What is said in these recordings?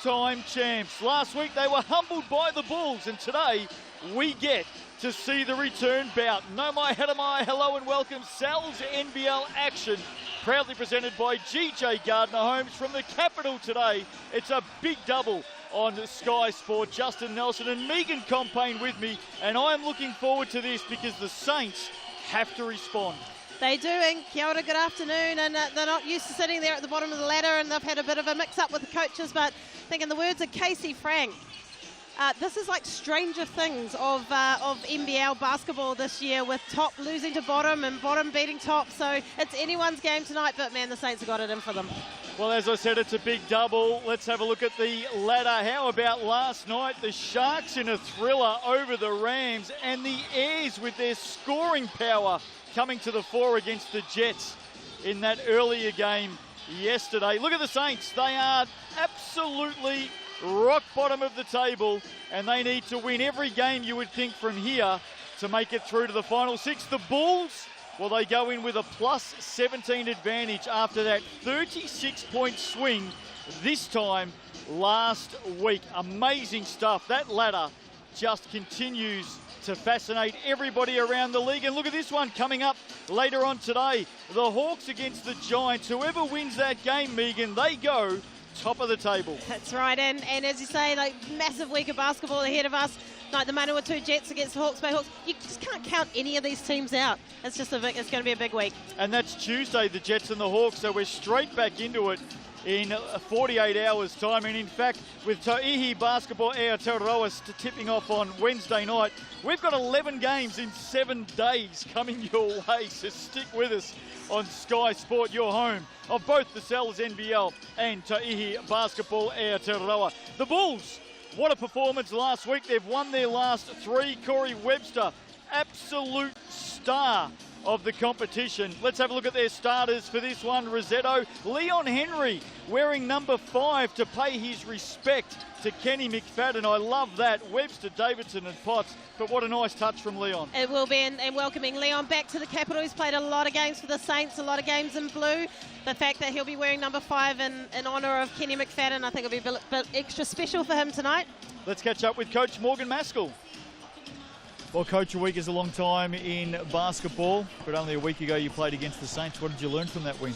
two-time champs. Last week they were humbled by the Bulls, and today we get to see the return bout. No mai hata mai, hello and welcome. Sal's NBL action, proudly presented by GJ Gardner Homes from the capital today. It's a big double on Sky Sport. Justin Nelson and Megan Compain with me, and I'm looking forward to this because the Saints have to respond. They do, and kia ora, good afternoon, and they're not used to sitting there at the bottom of the ladder, and they've had a bit of a mix-up with the coaches, but I think in the words of Casey Frank, this is like Stranger Things of NBL basketball this year, with top losing to bottom and bottom beating top, so it's anyone's game tonight, but man, the Saints have got it in for them. Well, as I said, it's a big double. Let's have a look at the ladder. How about last night? The Sharks in a thriller over the Rams, and the Airs with their scoring power coming to the fore against the Jets in that earlier game yesterday. Look at the Saints. They are absolutely rock bottom of the table, and they need to win every game, you would think, from here to make it through to the final six. The Bulls, well, they go in with a plus 17 advantage after that 36-point swing this time last week. Amazing stuff. That ladder just continues to fascinate everybody around the league. And look at this one coming up later on today. The Hawks against the Giants. Whoever wins that game, Megan, they go top of the table. That's right, and as you say, like, massive week of basketball ahead of us. Like the Manawatu Jets against the Hawks Bay Hawks. You just can't count any of these teams out. It's just it's going to be a big week. And that's Tuesday, the Jets and the Hawks, so we're straight back into it in 48 hours time. And in fact, with Tauihi Basketball Aotearoa tipping off on Wednesday night, we've got 11 games in 7 days coming your way, so stick with us on Sky Sport, your home of both the Sal's NBL and Tauihi Basketball Aotearoa. The Bulls, what a performance last week. They've won their last 3. Corey Webster, absolute star of the competition. Let's have a look at their starters for this one. Rossetto, Leon Henry wearing number 5 to pay his respect to Kenny McFadden. I love that. Webster, Davidson and Potts, but what a nice touch from Leon. It will be, and welcoming Leon back to the capital. He's played a lot of games for the Saints, a lot of games in blue. The fact that he'll be wearing number 5 in honour of Kenny McFadden, I think will be a bit extra special for him tonight. Let's catch up with Coach Morgan Maskell. Well, Coach, a week is a long time in basketball, but only a week ago you played against the Saints. What did you learn from that win?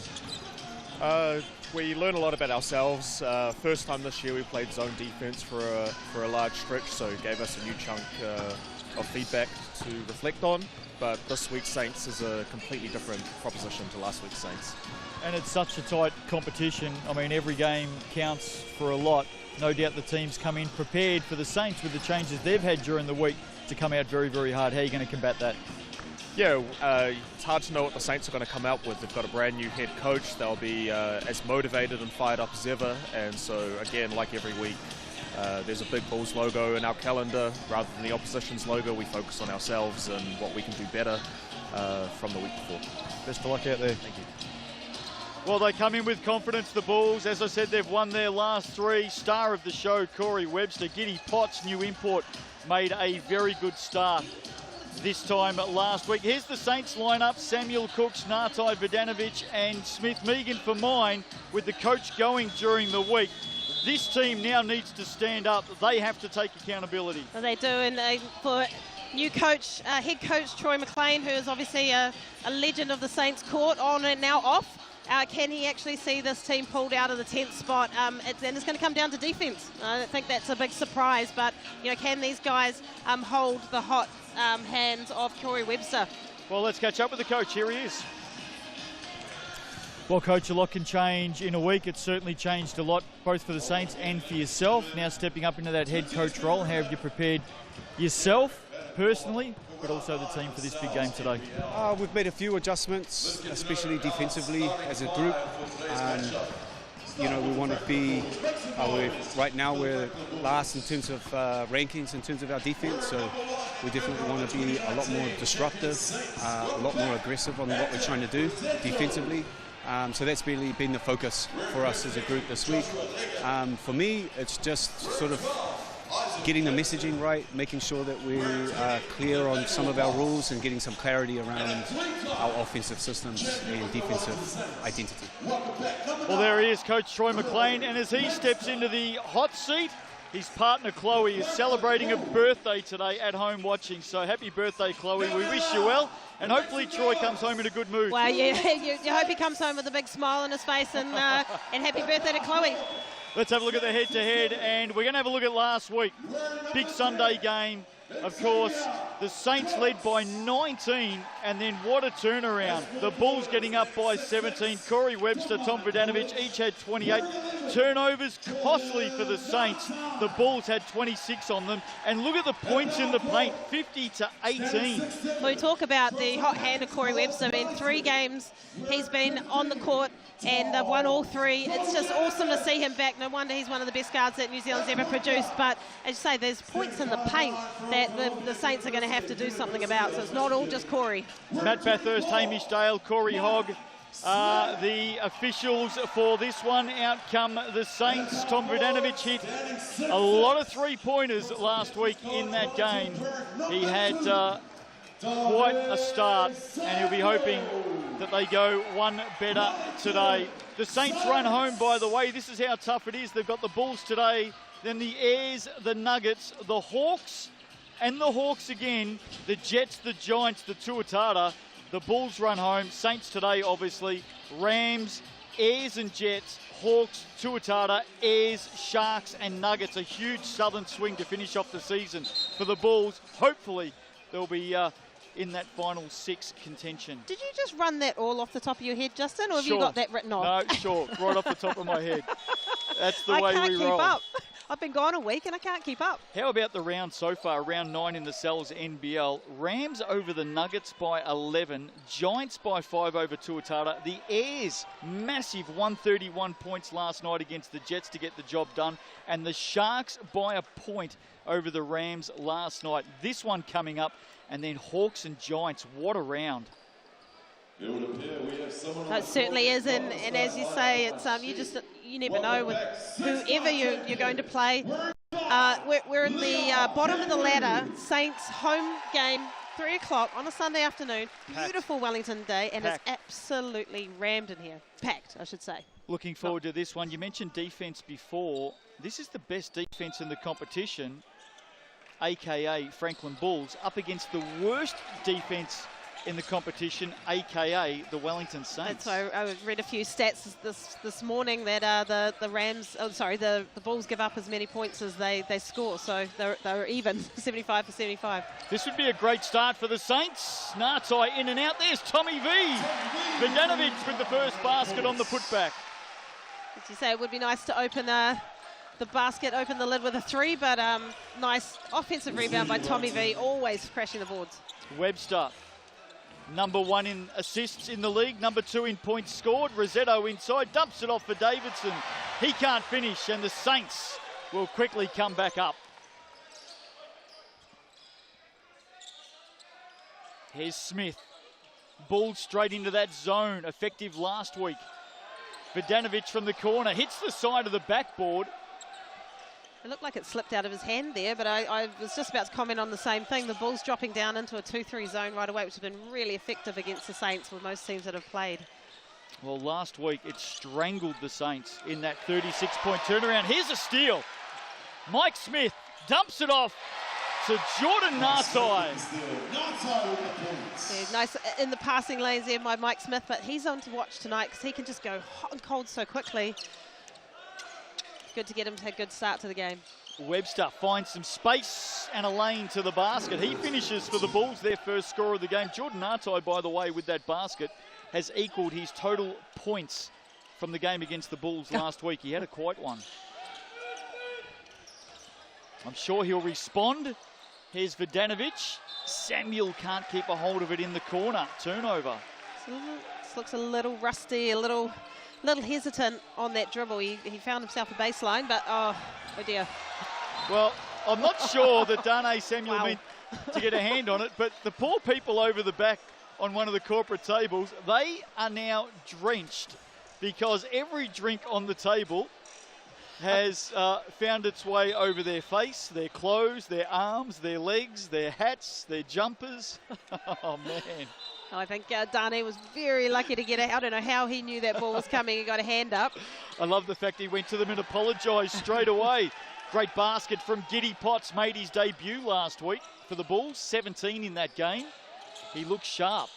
We learned a lot about ourselves. First time this year we played zone defense for a large stretch, so it gave us a new chunk of feedback to reflect on. But this week's Saints is a completely different proposition to last week's Saints. And it's such a tight competition. I mean, every game counts for a lot. No doubt the teams come in prepared for the Saints with the changes they've had during the week to come out very, very hard. How are you going to combat that? Yeah, it's hard to know what the Saints are going to come out with. They've got a brand new head coach. They'll be as motivated and fired up as ever. And so, again, like every week, there's a big Bulls logo in our calendar. Rather than the opposition's logo, we focus on ourselves and what we can do better from the week before. Best of luck out there. Thank you. Well, they come in with confidence, the Bulls. As I said, they've won their last 3. Star of the show, Corey Webster. Giddy Potts, new import, made a very good start this time last week. Here's the Saints lineup: Samuel Cooks, Nartai Vodanovic and Smith. Megan for mine, with the coach going during the week. This team now needs to stand up. They have to take accountability. Well, they do, and for new coach, head coach Troy McLean, who is obviously a legend of the Saints court, on and now off. Can he actually see this team pulled out of the 10th spot? And it's going to come down to defense. I don't think that's a big surprise, but you know, can these guys hold the hot hands of Corey Webster? Well, let's catch up with the coach. Here he is. Well, Coach, a lot can change in a week. It's certainly changed a lot, both for the Saints and for yourself. Now stepping up into that head coach role, how have you prepared yourself personally, but also the team for this big game today? We've made a few adjustments, especially defensively as a group. And, you know, we want to be, right now we're last in terms of rankings, in terms of our defense. So we definitely want to be a lot more disruptive, a lot more aggressive on what we're trying to do defensively. So that's really been the focus for us as a group this week. For me, it's just sort of getting the messaging right, making sure that we are clear on some of our rules and getting some clarity around our offensive systems and defensive identity. Well, there he is, Coach Troy McLean, and as he steps into the hot seat, his partner Chloe is celebrating a birthday today at home watching. So happy birthday, Chloe. We wish you well, and hopefully Troy comes home in a good mood. Well, you hope he comes home with a big smile on his face, and happy birthday to Chloe. Let's have a look at the head-to-head, and we're going to have a look at last week. Big Sunday game. Of course, the Saints led by 19, and then what a turnaround. The Bulls getting up by 17. Corey Webster, Tom Vodanovich each had 28. Turnovers costly for the Saints. The Bulls had 26 on them. And look at the points in the paint, 50 to 18. We talk about the hot hand of Corey Webster. In 3 games, he's been on the court and they've won all 3. It's just awesome to see him back. No wonder he's one of the best guards that New Zealand's ever produced. But as you say, there's points in the paint that the Saints are going to have to do something about. So it's not all just Corey. Matt Bathurst, Hamish Dale, Corey Hogg, the officials for this one. Out come the Saints. Tom Vodanovich hit a lot of 3-pointers last week in that game. He had quite a start, and he'll be hoping that they go one better today. The Saints run home, by the way. This is how tough it is. They've got the Bulls today, then the Airs, the Nuggets, the Hawks, and the Hawks again, the Jets, the Giants, the Tuatara. The Bulls run home. Saints today, obviously. Rams, Airs and Jets, Hawks, Tuatara, Airs, Sharks and Nuggets. A huge southern swing to finish off the season for the Bulls. Hopefully they'll be in that final 6 contention. Did you just run that all off the top of your head, Justin, or have you got that written off? No, sure, right off the top of my head. That's the way we roll. I can't keep up. I've been gone a week and I can't keep up. How about the round so far? Round 9 in the Cells NBL. Rams over the Nuggets by 11. Giants by 5 over Tuatara. The Airs, massive 131 points last night against the Jets to get the job done. And the Sharks by a point over the Rams last night. This one coming up. And then Hawks and Giants. What a round. It certainly is, and as you say, it's you never know with whoever you're going to play. We're in the bottom of the ladder. Saints home game, 3 o'clock on a Sunday afternoon. Packed. Beautiful Wellington day, and Packed. it's absolutely rammed in here. Packed, I should say. Looking forward to this one. You mentioned defense before. This is the best defense in the competition, aka Franklin Bulls, up against the worst defense in the competition, aka the Wellington Saints. So I read a few stats this morning that the Bulls give up as many points as they score, so they're even 75 for 75. This would be a great start for the Saints. Nartai in and out. There's Tommy V. Vodanovich with the first basket on the putback. As you say, it would be nice to open the basket, open the lid with a 3, but nice offensive rebound by Tommy V, always crashing the boards. Webster, number 1 in assists in the league, number 2 in points scored. Rosetto inside, dumps it off for Davidson. He can't finish, and the Saints will quickly come back up. Here's Smith. Bulls straight into that zone, effective last week. Vodanovich from the corner, hits the side of the backboard. It looked like it slipped out of his hand there, but I was just about to comment on the same thing. The Bulls dropping down into a 2-3 zone right away, which has been really effective against the Saints with most teams that have played. Well, last week it strangled the Saints in that 36-point turnaround. Here's a steal. Mike Smith dumps it off to Jordan Nartai. Yeah, nice in the passing lanes there by Mike Smith, but he's on to watch tonight because he can just go hot and cold so quickly. Good to get him to a good start to the game. Webster finds some space and a lane to the basket. He finishes for the Bulls, their first scorer of the game. Jordan Nartai, by the way, with that basket, has equalled his total points from the game against the Bulls last week. He had a quite one. I'm sure he'll respond. Here's Vodanovich. Samuel can't keep a hold of it in the corner. Turnover. This looks a little rusty, a little hesitant on that dribble. He found himself a baseline, but oh dear. Well, I'm not sure that Darnay Samuel meant to get a hand on it, but the poor people over the back on one of the corporate tables, they are now drenched because every drink on the table has found its way over their face, their clothes, their arms, their legs, their hats, their jumpers. Oh, man. I think Dane was very lucky to get it. I don't know how he knew that ball was coming and got a hand up. I love the fact he went to them and apologised straight away. Great basket from Giddy Potts, made his debut last week for the Bulls, 17 in that game. He looks sharp.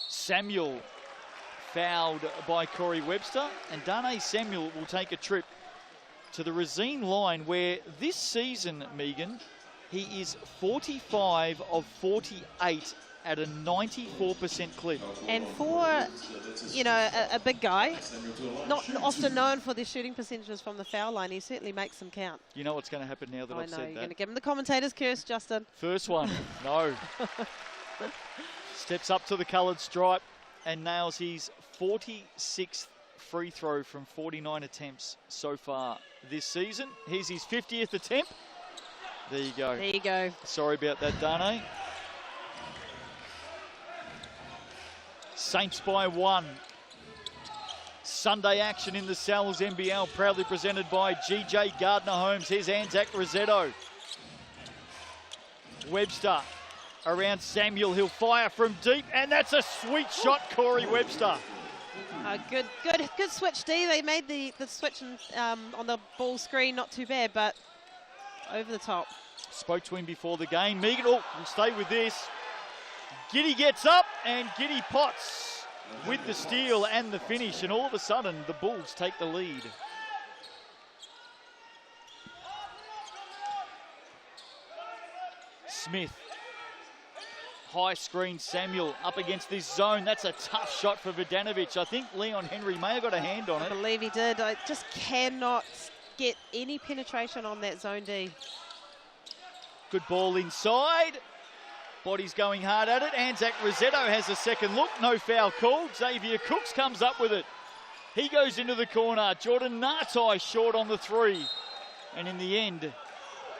Samuel fouled by Corey Webster, and Dane Samuel will take a trip to the Racine line where this season, Megan, he is 45 of 48 at a 94% clip. And for, you know, a big guy, not often known for their shooting percentages from the foul line, he certainly makes them count. You know what's going to happen now that I've said that? You're going to give him the commentator's curse, Justin. First one, no. Steps up to the coloured stripe and nails his 46th free throw from 49 attempts so far this season. Here's his 50th attempt. There you go. There you go. Sorry about that, Dane. Saints by 1. Sunday action in the Sal's NBL, proudly presented by GJ Gardner Homes. Here's Anzac Rosetto. Webster around Samuel. He'll fire from deep, and that's a sweet shot, Corey Webster. Good switch, D. They made the switch on the ball screen, not too bad, but over the top. Spoke to him before the game. Megan, we'll stay with this. Giddy gets up, and Giddy Potts with the steal and the finish, and all of a sudden the Bulls take the lead. Smith. High screen, Samuel up against this zone. That's a tough shot for Vodanovic. I think Leon Henry may have got a hand on it. I believe he did. I just cannot get any penetration on that zone D. Good ball inside. Body's going hard at it. Anzac Rosetto has a second look. No foul called. Xavier Cooks comes up with it. He goes into the corner. Jordan Nartai short on the three. And in the end,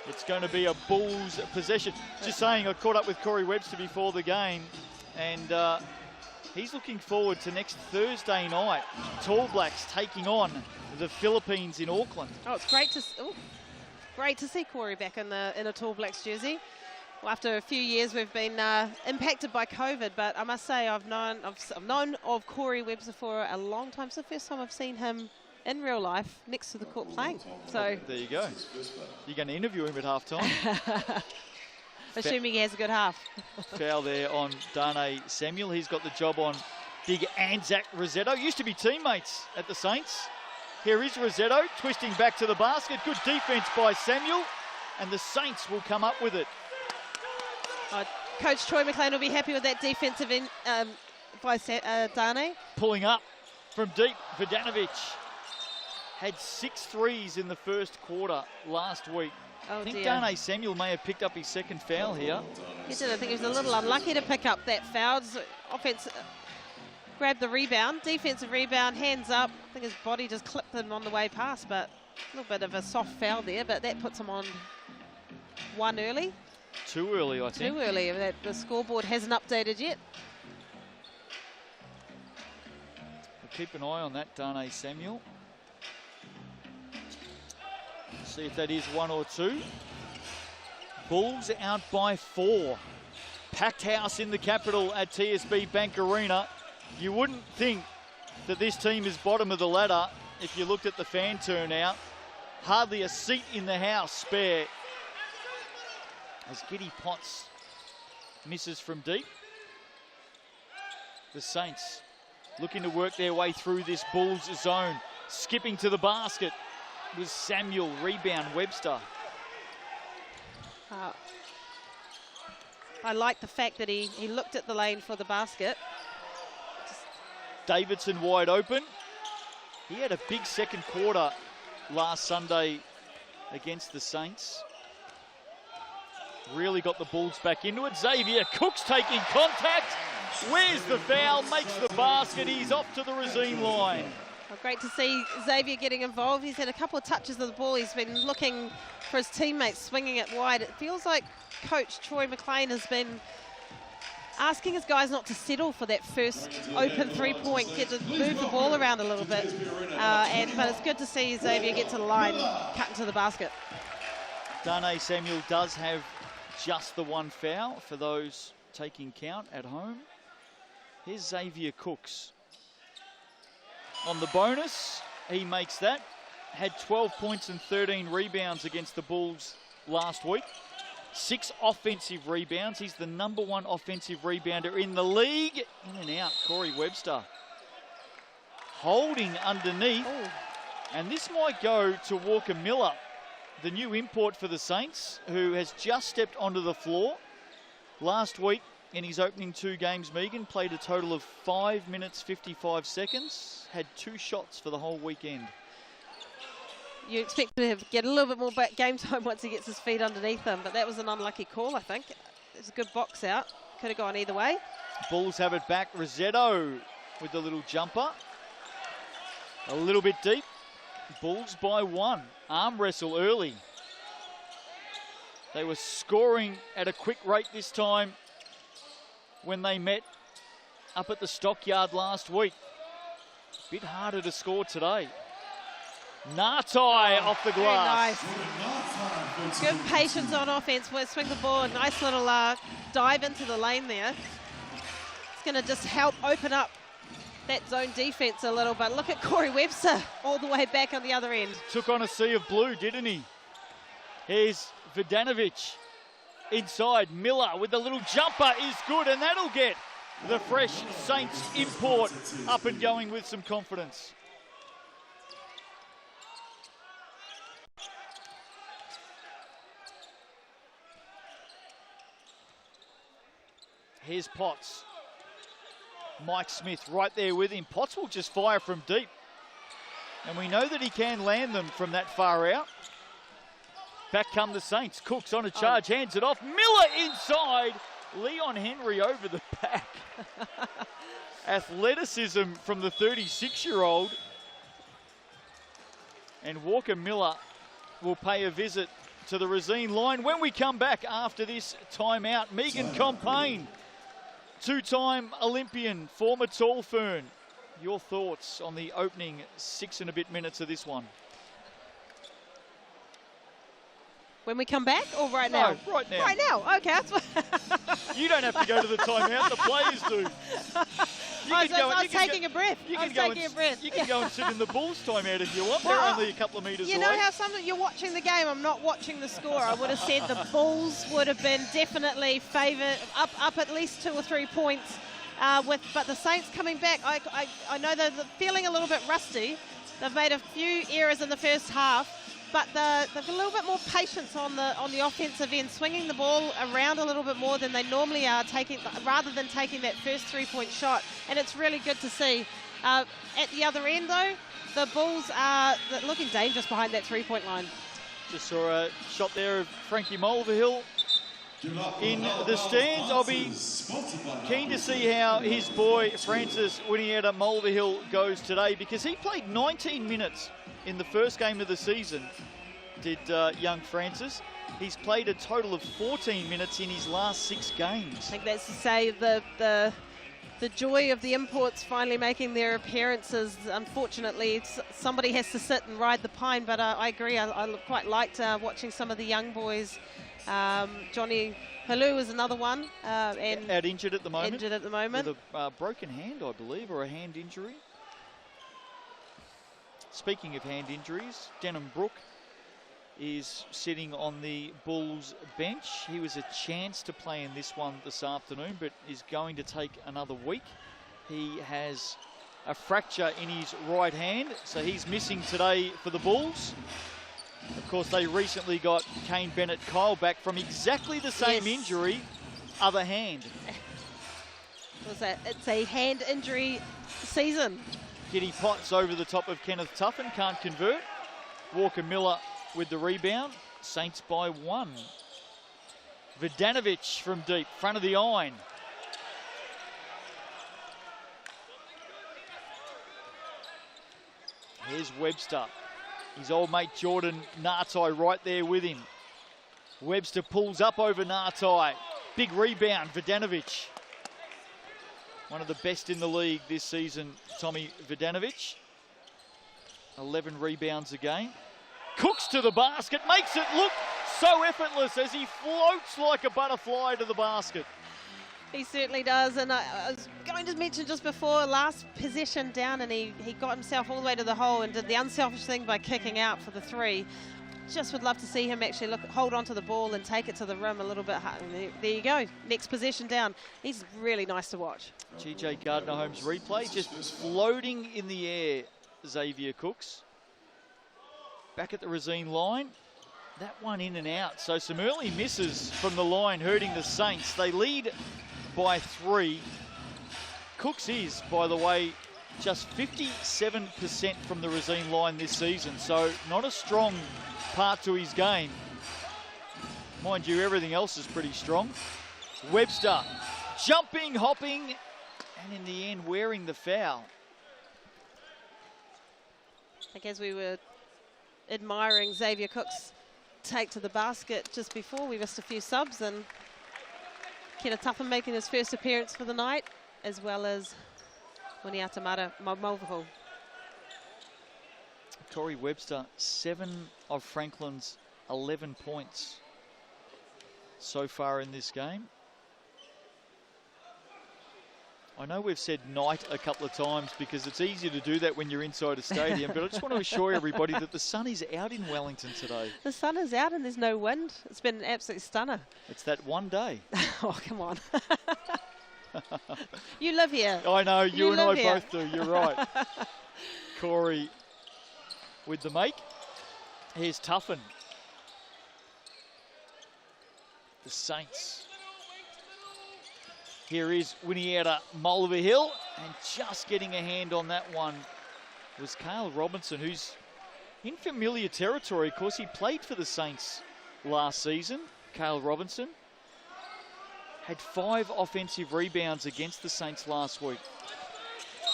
it's going to be a Bulls possession. Just saying, I caught up with Corey Webster before the game, and he's looking forward to next Thursday night. Tall Blacks taking on the Philippines in Auckland. Oh, it's great to see Corey back in a Tall Blacks jersey. Well, after a few years, we've been impacted by COVID, but I must say I've known of Corey Webster for a long time. It's the first time I've seen him in real life next to the court playing. So there you go. You're going to interview him at halftime. Assuming he has a good half. Foul there on Dane Samuel. He's got the job on big Anzac Rosetto. Used to be teammates at the Saints. Here is Rosetto twisting back to the basket. Good defense by Samuel, and the Saints will come up with it. Coach Troy McLean will be happy with that defensive by Dane. Pulling up from deep, Vodanovic had 6 threes in the first quarter last week. Oh, I think dear. Dane Samuel may have picked up his second foul here. He did. I think he was a little unlucky to pick up that foul. Offense grabbed the rebound, defensive rebound, hands up. I think his body just clipped him on the way past, but a little bit of a soft foul there, but that puts him on 1 early. Too early, I think. Too early. The scoreboard hasn't updated yet. We'll keep an eye on that, Dane Samuel. See if that is 1 or 2. Bulls out by 4. Packed house in the capital at TSB Bank Arena. You wouldn't think that this team is bottom of the ladder if you looked at the fan turnout. Hardly a seat in the house spare. As Giddy Potts misses from deep. The Saints looking to work their way through this Bulls zone. Skipping to the basket was Samuel. Rebound, Webster. I like the fact that he looked at the lane for the basket. Davidson wide open. He had a big second quarter last Sunday against the Saints. Really got the Bulls back into it. Xavier Cooks taking contact. Where's the foul? Makes the basket. He's off to the Racine line. Well, great to see Xavier getting involved. He's had a couple of touches of the ball. He's been looking for his teammates, swinging it wide. It feels like Coach Troy McLean has been asking his guys not to settle for that first open three-point, get to move the ball around a little bit. But it's good to see Xavier get to the line, cut into the basket. Dane Samuel does have just the one foul for those taking count at home. Here's Xavier Cooks. On the bonus, he makes that. Had 12 points and 13 rebounds against the Bulls last week. 6 offensive rebounds. He's the #1 offensive rebounder in the league. In and out, Corey Webster. Holding underneath. Ooh. And this might go to Walker Miller, the new import for the Saints, who has just stepped onto the floor. Last week, in his opening 2 games, Megan played a total of 5 minutes, 55 seconds. Had 2 shots for the whole weekend. You expect him to get a little bit more game time once he gets his feet underneath him, but that was an unlucky call, I think. It's a good box out. Could have gone either way. Bulls have it back. Rosetto with the little jumper. A little bit deep. Bulls by 1. Arm wrestle early. They were scoring at a quick rate this time when they met up at the Stockyard last week. Bit harder to score today. Natai off the glass. Nice. Good patience on offense. We'll swing the ball. Nice little dive into the lane there. It's going to just help open up that zone defense a little bit. Look at Corey Webster all the way back on the other end. Took on a sea of blue, didn't he? Here's Vidanovic inside. Miller with the little jumper is good, and that'll get the fresh Saints import up and going with some confidence. Here's Potts. Mike Smith right there with him. Potts will just fire from deep. And we know that he can land them from that far out. Back come the Saints. Cooks on a charge, hands it off. Miller inside. Leon Henry over the back. Athleticism from the 36-year-old. And Walker Miller will pay a visit to the Racine line when we come back after this timeout. Megan Compain, 2-time Olympian, former tall fern. Your thoughts on the opening 6 and a bit minutes of this one? When we come back or right now? No, right now. Right now, okay. That's what You don't have to go to the timeout, the players do. I was taking a breath. You can go and sit in the Bulls timeout if you want. Well, they're only a couple of metres away. You know how you're watching the game, I'm not watching the score. I would have said the Bulls would have been definitely favoured, up at least 2 or 3 points. But the Saints coming back, I know they're feeling a little bit rusty. They've made a few errors in the first half. But they've got a little bit more patience on the offensive end, swinging the ball around a little bit more than they normally are, rather than taking that first 3-point shot. And it's really good to see. At the other end, though, the Bulls are looking dangerous behind that 3-point line. Just saw a shot there of Frankie Mulvihill in the stands. I'll be keen to see how his boy Francis Winietta Mulvihill goes today, because he played 19 minutes in the first game of the season, did young Francis. He's played a total of 14 minutes in his last 6 games. I think that's to say the joy of the imports finally making their appearances. Unfortunately, somebody has to sit and ride the pine, but I agree. I quite liked watching some of the young boys. Johnny Halou is another one. And out injured at the moment. With a broken hand, I believe, or a hand injury. Speaking of hand injuries, Denham Brook is sitting on the Bulls bench. He was a chance to play in this one this afternoon, but is going to take another week. He has a fracture in his right hand, so he's missing today for the Bulls. Of course, they recently got Kane Bennett-Kyle back from exactly the same injury, other hand. It's a hand injury season. Giddy Potts over the top of Kenneth Tuffin, can't convert. Walker Miller with the rebound. Saints by 1. Vidanovic from deep, front of the iron. Here's Webster. His old mate Jordan Natai right there with him. Webster pulls up over Natai. Big rebound, Vidanovic. one of the best in the league this season, Tommy Vidanovic. 11 rebounds a game. Cooks to the basket, makes it look so effortless as he floats like a butterfly to the basket. He certainly does, and I was going to mention just before, last possession down, and he got himself all the way to the hole and did the unselfish thing by kicking out for the 3. Just would love to see him actually hold on to the ball and take it to the rim a little bit hard. There you go, next possession down. He's really nice to watch. GJ Gardner-Holmes replay, just floating in the air, Xavier Cooks. Back at the Racine line. That one in and out. So some early misses from the line hurting the Saints. They lead by 3. Cooks is, by the way, just 57% from the Racine line this season. So not a strong part to his game. Mind you, everything else is pretty strong. Webster jumping, hopping, and in the end wearing the foul. I guess we were admiring Xavier Cooks take to the basket just before. We missed a few subs, and Kena Tuffin making his first appearance for the night, as well as Winiata Mulvihill. Corey Webster, 7 of Franklin's 11 points so far in this game. I know we've said night a couple of times because it's easier to do that when you're inside a stadium, but I just want to assure everybody that the sun is out in Wellington today. The sun is out and there's no wind. It's been an absolute stunner. It's that one day. Oh, come on. You live here. I know, you and I here. both do, you're right. Corey with the make. Here's Tuffin. The Saints. Here is Winiata Mulvihill, and just getting a hand on that one was Cale Robinson, who's in familiar territory. Of course, he played for the Saints last season. Cale Robinson had 5 offensive rebounds against the Saints last week.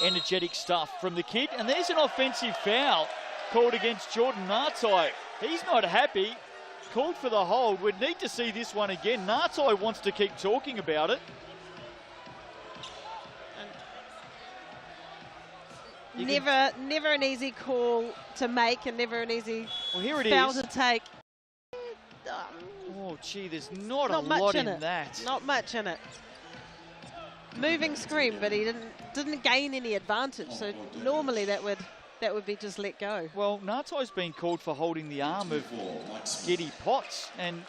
Energetic stuff from the kid, and there's an offensive foul called against Jordan Nartai. He's not happy. Called for the hold. We'd need to see this one again. Nartai wants to keep talking about it. Never an easy call to make, and never an easy foul to take. Oh, gee, there's not a lot in that. Not much in it. Moving screen, but he didn't gain any advantage. So normally that would be just let go. Well, Nartai's been called for holding the arm of Giddy Potts, and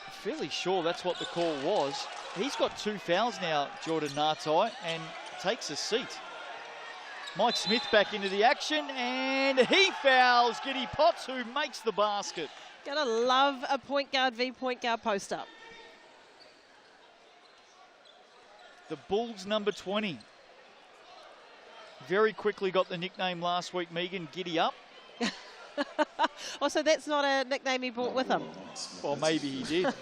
I'm fairly sure that's what the call was. He's got 2 fouls now, Jordan Nartai, and takes a seat. Mike Smith back into the action, and he fouls Giddy Potts, who makes the basket. Gotta love a point guard v point guard post up. The Bulls number 20. Very quickly got the nickname last week, Megan, Giddy Up. Oh, so that's not a nickname he brought with him? Well, maybe he did.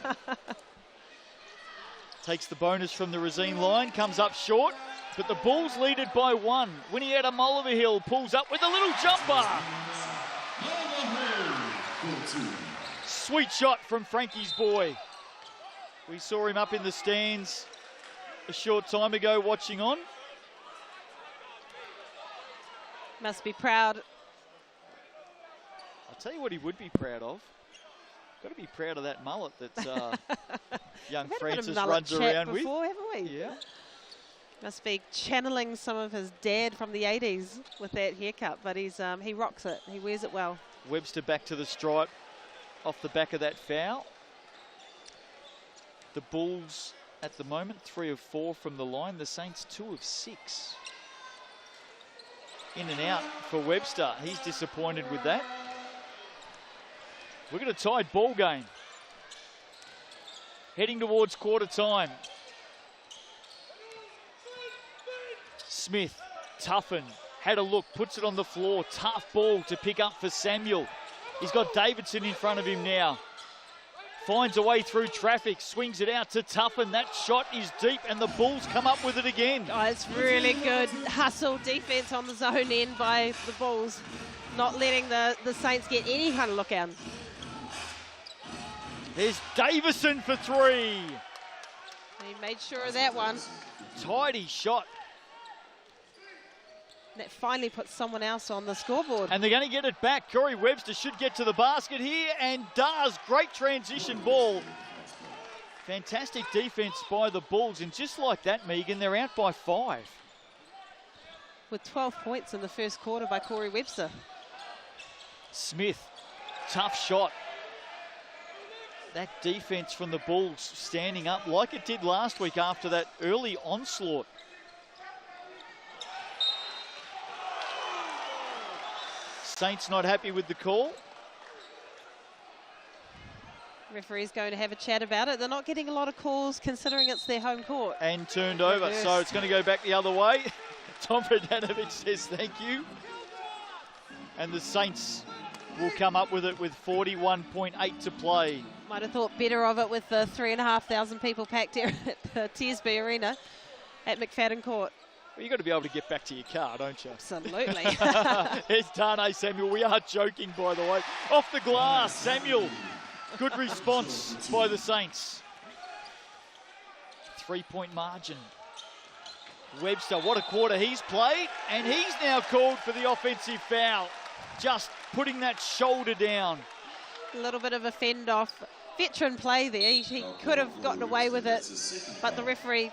Takes the bonus from the Racine line, comes up short, but the Bulls lead it by 1. Winiata Mulvihill pulls up with a little jumper. Sweet shot from Frankie's boy. We saw him up in the stands a short time ago watching on. Must be proud. I'll tell you what he would be proud of. Got to be proud of that mullet that young Francis runs around with. Haven't we? Yeah. Must be channeling some of his dad from the 80s with that haircut, but he rocks it. He wears it well. Webster back to the stripe off the back of that foul. The Bulls at the moment 3 of 4 from the line. The Saints 2 of 6. In and out for Webster. He's disappointed with that. We've got a tied ball game. Heading towards quarter time. Smith, Tuffin, had a look, puts it on the floor. Tough ball to pick up for Samuel. He's got Davidson in front of him now. Finds a way through traffic, swings it out to Tuffin. That shot is deep, and the Bulls come up with it again. Oh, it's really good hustle defense on the zone end by the Bulls. Not letting the Saints get any kind of look out. There's Davison for 3. He made sure of that one. Tidy shot. That finally puts someone else on the scoreboard. And they're going to get it back. Corey Webster should get to the basket here and does. Great transition ball. Fantastic defense by the Bulls. And just like that, Megan, they're out by 5. With 12 points in the first quarter by Corey Webster. Smith, tough shot. That defense from the Bulls standing up like it did last week after that early onslaught. Saints not happy with the call. Referee's going to have a chat about it. They're not getting a lot of calls considering it's their home court. And turned over, so it's going to go back the other way. Tom Bradanovic says thank you. And the Saints will come up with it with 41.8 to play. Might have thought better of it with the 3,500 people packed here at the TSB Arena at McFadden Court. Well, you've got to be able to get back to your car, don't you? Absolutely. Here's Tane Samuel. We are joking, by the way. Off the glass, Samuel. Good response by the Saints. 3-point margin. Webster, what a quarter he's played. And he's now called for the offensive foul. Just putting that shoulder down. A little bit of a fend off. Veteran play there. He could have gotten away with it. But the referee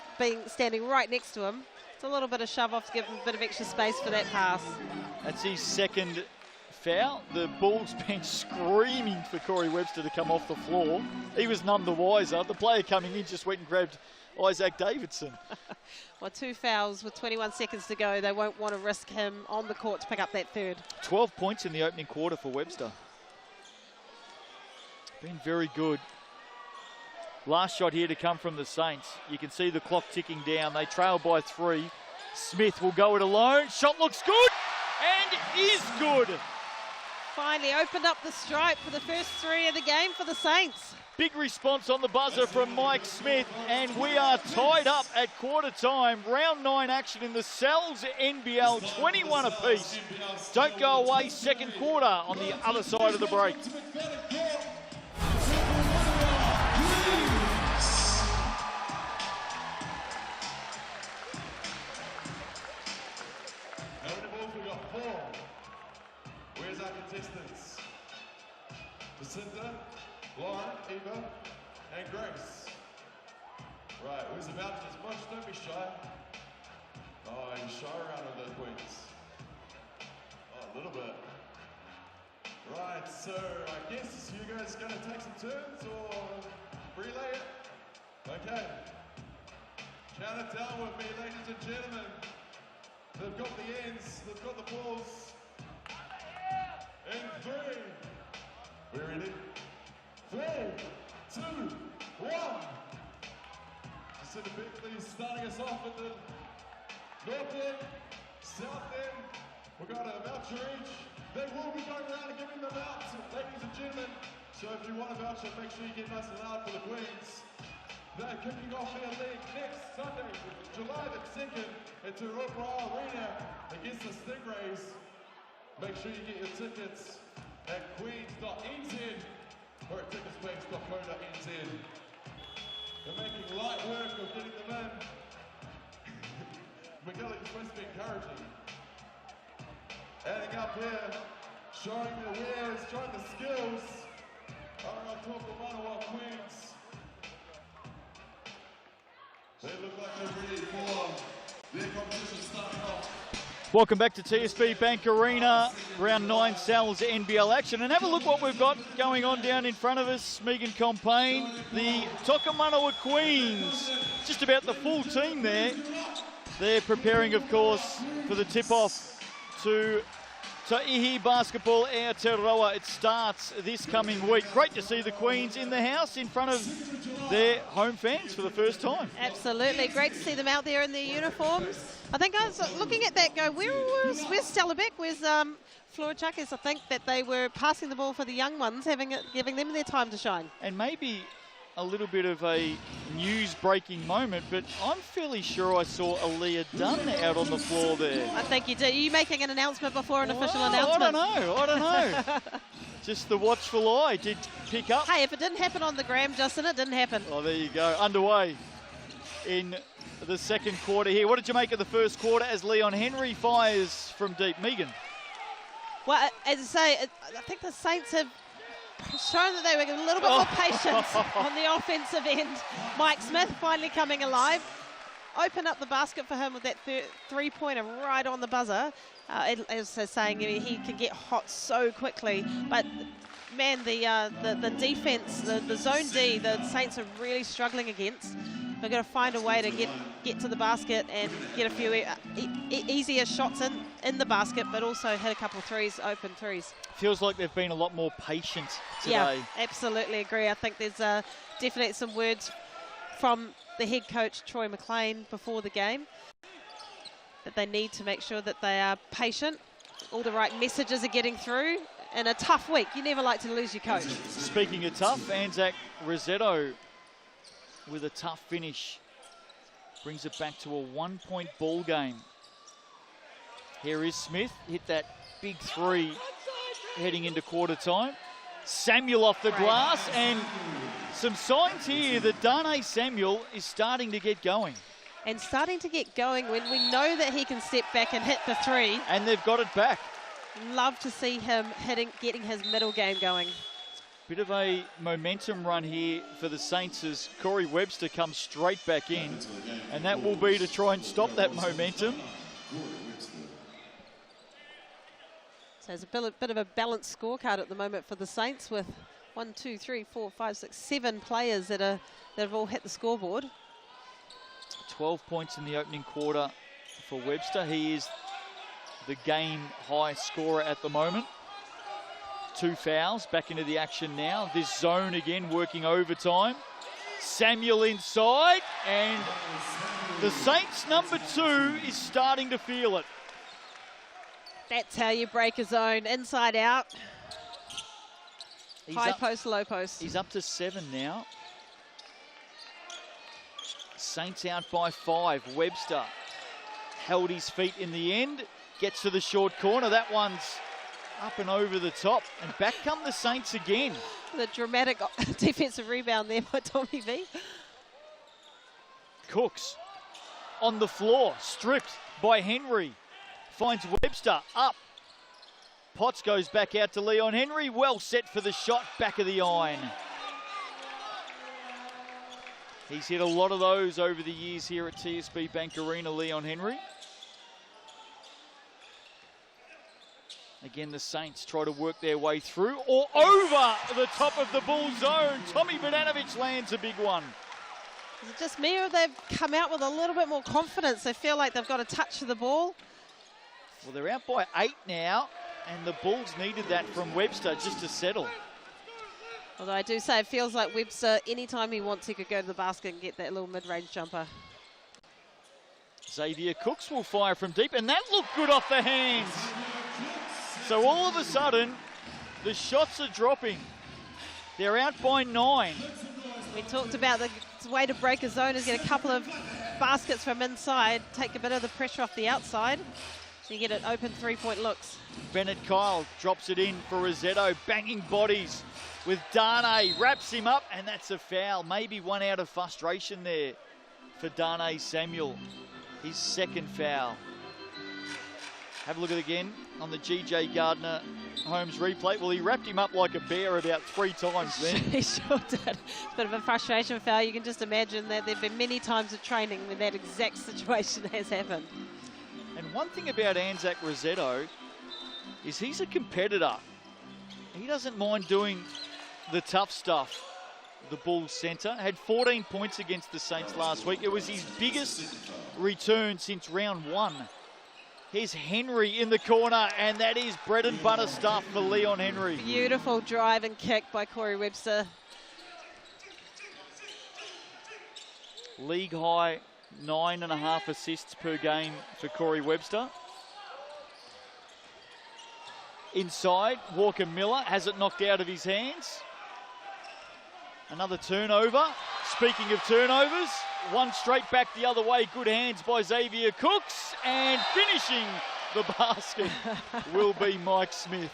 standing right next to him. It's a little bit of shove off to give him a bit of extra space for that pass. That's his second foul. The Bulls bench screaming for Corey Webster to come off the floor. He was none the wiser. The player coming in just went and grabbed Isaac Davidson. Well, 2 fouls with 21 seconds to go. They won't want to risk him on the court to pick up that third. 12 points in the opening quarter for Webster. Been very good. Last shot here to come from the Saints. You can see the clock ticking down. They trail by 3. Smith will go it alone. Shot looks good and is good. Finally opened up the stripe for the first 3 of the game for the Saints. Big response on the buzzer from Mike Smith, and we are tied up at quarter time. Round 9 action in the Cells NBL, 21 apiece. Don't go away, second quarter on the other side of the break. Where's our contestants? Jacinta, Lauren, Eva, and Grace. Right, who's about as much? Don't be shy. Oh, you're shy around with those queens. Oh, a little bit. Right, so I guess you guys gonna take some turns or relay it? Okay. Count it down with me, ladies and gentlemen. They've got the ends, they've got the balls. In 3. We ready? 3, 2, 1. Jacinta Beckley starting us off at the north end, south end. We've got a voucher each. They will be going around and giving them out, ladies and gentlemen. So if you want a voucher, make sure you get nice and loud for the Queens. They're kicking off their league next Sunday, July the 2nd, at the TSB Arena against the Stingrays. Make sure you get your tickets at queens.nz or at ticketspace.co.nz. They're making light work of getting them in. McGillick is supposed to be encouraging. Adding up here, showing the wares, showing the skills. Our Toko Manawa Queens. They look like they're ready for their competition starting off. Welcome back to TSB Bank Arena, round 9 Cells NBL action. And have a look what we've got going on down in front of us. Megan Compain, the Tokomanawa Queens, just about the full team there. They're preparing, of course, for the tip-off to Ta'ihi Basketball Aotearoa. It starts this coming week. Great to see the Queens in the house in front of their home fans for the first time. Absolutely, great to see them out there in their uniforms. I think I was looking at that go, where's Stella Beck, where's Flora Chuckers? I think that they were passing the ball for the young ones, giving them their time to shine. And maybe a little bit of a news-breaking moment, but I'm fairly sure I saw Aaliyah Dunn out on the floor there. I think you did. Are you making an announcement before an official announcement? I don't know. Just the watchful eye did pick up. Hey, if it didn't happen on the gram, Justin, it didn't happen. Oh, there you go. Underway. in the second quarter here. What did you make of the first quarter as Leon Henry fires from deep? Megan? Well, as I say, I think the Saints have shown that they were a little bit more patient on the offensive end. Mike Smith finally coming alive. Open up the basket for him with that three-pointer right on the buzzer. As I was saying, he can get hot so quickly. But, man, the defense, the zone D, the Saints are really struggling against. They've got to find a way to get to the basket and get a few easier shots in the basket, but also hit a couple of threes, open threes. Feels like they've been a lot more patient today. Yeah, absolutely agree. I think there's definitely some words from the head coach, Troy McLean, before the game, that they need to make sure that they are patient. All the right messages are getting through. In a tough week, you never like to lose your coach. Speaking of tough, Anzac Rossetto with a tough finish brings it back to a 1-point ball game. Here is Smith, hit that big three heading into quarter time. Samuel off the glass, and some signs here that Darnay Samuel is starting to get going. And starting to get going when we know that he can step back and hit the three. And they've got it back. Love to see him getting his middle game going. Bit of a momentum run here for the Saints as Corey Webster comes straight back in. And that will be to try and stop that momentum. So there's a bit of a balanced scorecard at the moment for the Saints with 1, 2, 3, 4, 5, 6, 7 players that have all hit the scoreboard. 12 points in the opening quarter for Webster. He is the game high scorer at the moment. 2 fouls, back into the action now. This zone again working overtime. Samuel inside, and the Saints number 2 is starting to feel it. That's how you break a zone, inside out. High post, low post. He's up to 7 now. Saints out by 5. Webster held his feet in the end. Gets to the short corner. That one's up and over the top. And back come the Saints again. The dramatic defensive rebound there by Tommy V. Cooks on the floor. Stripped by Henry. Finds Webster up. Potts goes back out to Leon Henry. Well set for the shot. Back of the iron. He's hit a lot of those over the years here at TSB Bank Arena, Leon Henry. Again, the Saints try to work their way through or over the top of the Bull zone. Tommy Bogdanovic lands a big one. Is it just me, or they've come out with a little bit more confidence? They feel like they've got a touch of the ball. Well, they're out by 8 now, and the Bulls needed that from Webster just to settle. Although I do say it feels like Webster, anytime he wants, he could go to the basket and get that little mid-range jumper. Xavier Cooks will fire from deep, and that looked good off the hands. So all of a sudden, the shots are dropping. They're out by 9. We talked about the way to break a zone is get a couple of baskets from inside, take a bit of the pressure off the outside, so you get an open three-point looks. Bennett Kyle drops it in for Rossetto, banging bodies with Darnay, wraps him up, and that's a foul. Maybe one out of frustration there for Darnay Samuel. His second foul. Have a look at it again on the G.J. Gardner Holmes replay. Well, he wrapped him up like a bear about 3 times then. He sure did. It's a bit of a frustration foul. You can just imagine that there have been many times of training when that exact situation has happened. And one thing about Anzac Rossetto is he's a competitor. He doesn't mind doing the tough stuff. The Bulls centre had 14 points against the Saints last week. It was his biggest return since round 1. Here's Henry in the corner, and that is bread and butter stuff for Leon Henry. Beautiful drive and kick by Corey Webster. League high 9.5 assists per game for Corey Webster. Inside, Walker Miller has it knocked out of his hands. Another turnover. Speaking of turnovers, one straight back the other way. Good hands by Xavier Cooks, and finishing the basket will be Mike Smith.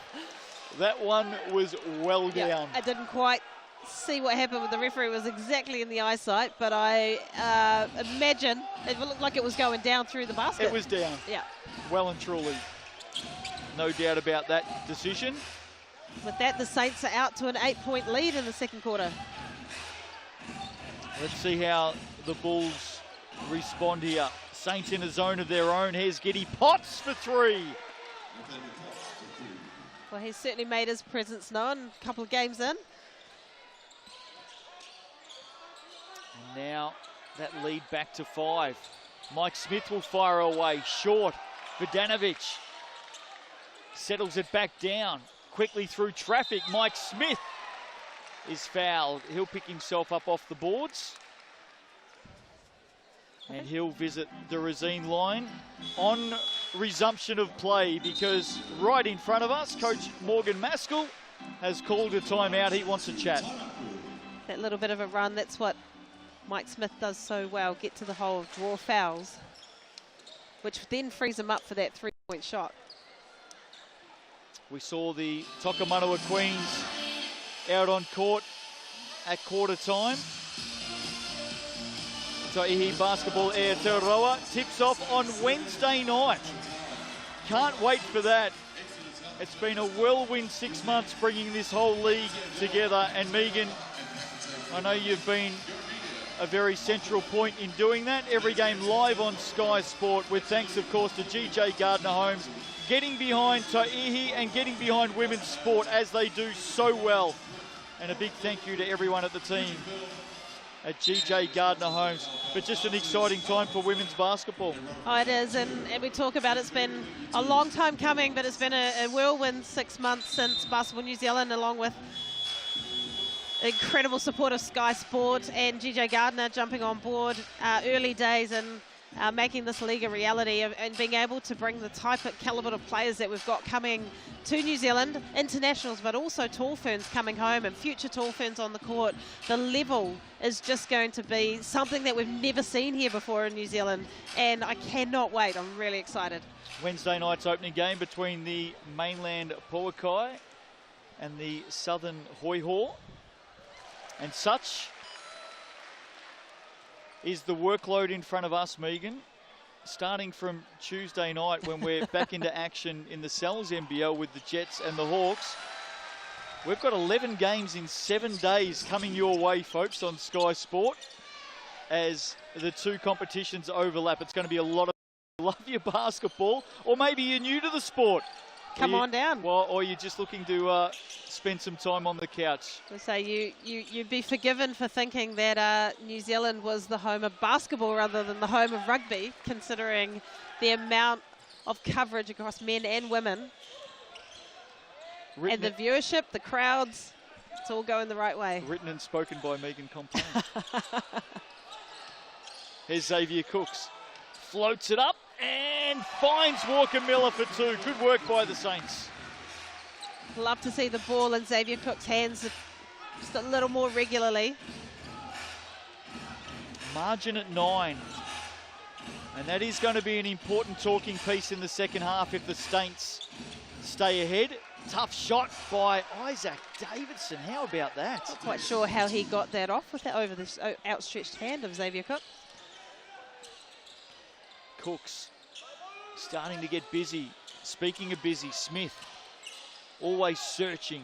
That one was well down. I didn't quite see what happened with the referee. It was exactly in the eyesight, but I imagine it looked like it was going down through the basket. It was down. Yeah. Well and truly. No doubt about that decision. With that, the Saints are out to an 8-point lead in the second quarter. Let's see how the Bulls respond here. Saints in a zone of their own. Here's Giddy Potts for three. Well, he's certainly made his presence known a couple of games in. And now that lead back to 5. Mike Smith will fire away. Short. Vidanovic settles it back down. Quickly through traffic. Mike Smith is fouled. He'll pick himself up off the boards. And he'll visit the Racine line on resumption of play, because right in front of us, Coach Morgan Maskell has called a timeout. He wants a chat. That little bit of a run, that's what Mike Smith does so well, get to the hole, draw fouls, which then frees him up for that 3-point shot. We saw the Tokomanawa Queens out on court at quarter time. Taihi Basketball Aotearoa tips off on Wednesday night. Can't wait for that. It's been a whirlwind 6 months bringing this whole league together. And Megan, I know you've been a very central point in doing that. Every game live on Sky Sport, with thanks, of course, to GJ Gardner-Holmes, getting behind Taihi and getting behind women's sport as they do so well. And a big thank you to everyone at the team at GJ Gardner-Holmes. But just an exciting time for women's basketball. Oh, it is, and we talk about it's been a long time coming, but it's been a whirlwind 6 months since Basketball New Zealand, along with incredible support of Sky Sport and GJ Gardner jumping on board early days and making this league a reality, and being able to bring the type of caliber of players that we've got coming to New Zealand, internationals, but also tall ferns coming home and future tall ferns on the court. The level is just going to be something that we've never seen here before in New Zealand, and I cannot wait. I'm really excited. Wednesday night's opening game between the mainland Pouakai and the southern Hoiho. And such is the workload in front of us, Megan, starting from Tuesday night when we're back into action in the NZNBL with the Jets and the Hawks. We've got 11 games in 7 days coming your way, folks, on Sky Sport as the two competitions overlap. It's going to be a lot of love your basketball, or maybe you're new to the sport. Come on down. Well, or you're just looking to spend some time on the couch. So you'd be forgiven for thinking that New Zealand was the home of basketball rather than the home of rugby, considering the amount of coverage across men and women. And the viewership, the crowds, it's all going the right way. Written and spoken by Megan Compton. Here's Xavier Cooks. Floats it up and finds Walker Miller for two. Good work by the Saints. Love to see the ball in Xavier Cook's hands just a little more regularly. Margin at 9. And that is going to be an important talking piece in the second half if the Saints stay ahead. Tough shot by Isaac Davidson. How about that? Not quite sure how he got that off with that over this outstretched hand of Xavier Cook. Cooks starting to get busy. Speaking of busy, Smith always searching.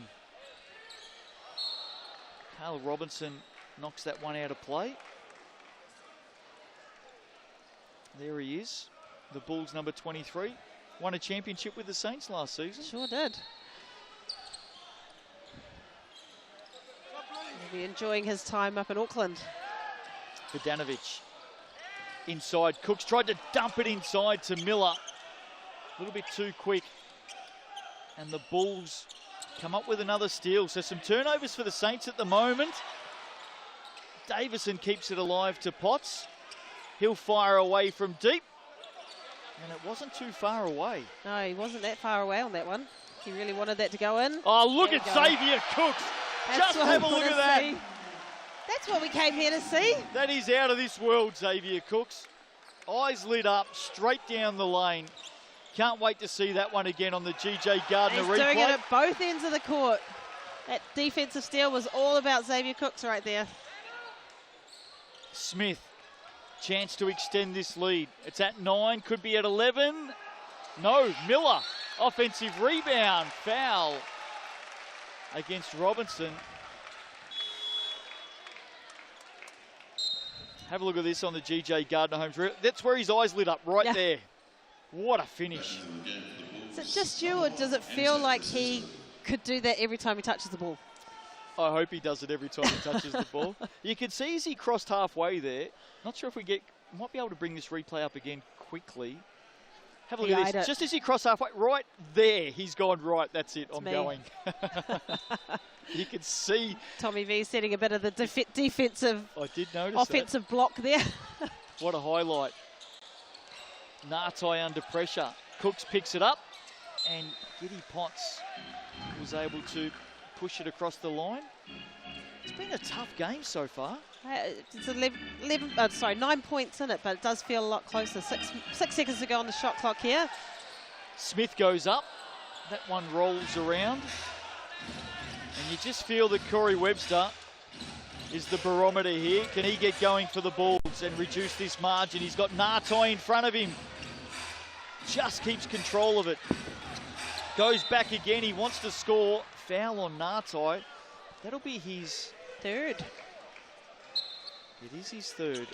Kyle Robinson knocks that one out of play. There he is, the Bulls number 23. Won a championship with the Saints last season. Sure did. He'll be enjoying his time up in Auckland. Vidanovic inside. Cooks tried to dump it inside to Miller. A little bit too quick. And the Bulls come up with another steal. So some turnovers for the Saints at the moment. Davison keeps it alive to Potts. He'll fire away from deep. And it wasn't too far away. No, he wasn't that far away on that one. He really wanted that to go in. Oh, look at Xavier Cooks. Just have a look at that. That's what we came here to see. That is out of this world, Xavier Cooks. Eyes lit up, straight down the lane. Can't wait to see that one again on the GJ Gardner replay. He's doing it at both ends of the court. That defensive steal was all about Xavier Cooks right there. Smith, chance to extend this lead. It's at 9, could be at 11. No, Miller, offensive rebound, foul against Robinson. Have a look at this on the GJ Gardner-Holmes. That's where his eyes lit up, right there. What a finish. Is it just you, or does it feel like he could do that every time he touches the ball? I hope he does it every time he touches the ball. You can see as he crossed halfway there. Not sure if might be able to bring this replay up again quickly. Have a look at this. Just as he crossed halfway, right there, he's gone, right, that's it, I'm going. You can see Tommy V setting a bit of the defensive, I did notice offensive block there. What a highlight. Nartai under pressure. Cooks picks it up, and Giddy Potts was able to push it across the line. It's been a tough game so far. It's 9 points in it, but it does feel a lot closer. Six seconds to go on the shot clock here. Smith goes up. That one rolls around. And you just feel that Corey Webster is the barometer here. Can he get going for the Bulls and reduce this margin? He's got Nartai in front of him. Just keeps control of it. Goes back again. He wants to score. Foul on Nartai. That'll be his third. It is his third.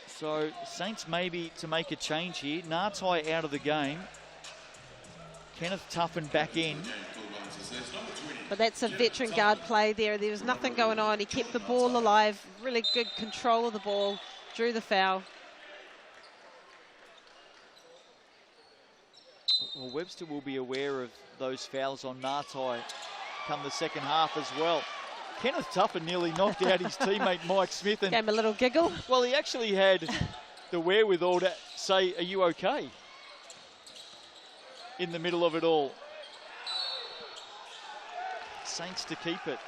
So Saints maybe to make a change here. Nartai out of the game. Kenneth Tuffin back in. But that's a veteran guard play there. There was nothing going on. He kept the ball alive. Really good control of the ball. Drew the foul. Well, Webster will be aware of those fouls on Nartai come the second half as well. Kenneth Tuffin nearly knocked out his teammate Mike Smith. And gave him a little giggle. Well, he actually had the wherewithal to say, are you okay? In the middle of it all. Saints to keep it.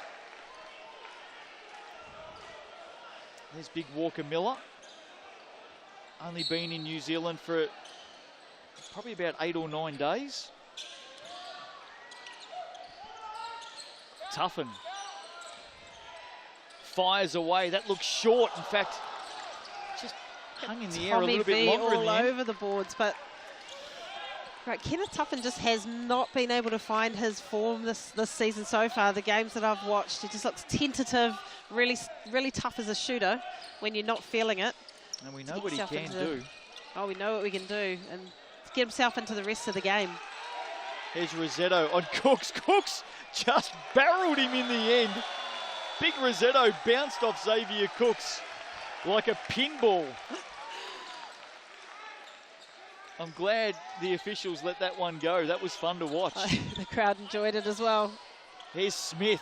There's big Walker Miller. Only been in New Zealand for probably about 8 or 9 days. Tuffin fires away. That looks short. In fact, just hung in the air a little bit longer in the end. All over the boards, but right, Kenneth Tuffin just has not been able to find his form this season so far. The games that I've watched, he just looks tentative, really tough as a shooter when you're not feeling it. And we know what he can do. Oh, we know what we can do, and to get himself into the rest of the game. Here's Rossetto on Cooks. Cooks just barreled him in the end. Big Rossetto bounced off Xavier Cooks like a pinball. I'm glad the officials let that one go. That was fun to watch. The crowd enjoyed it as well. Here's Smith.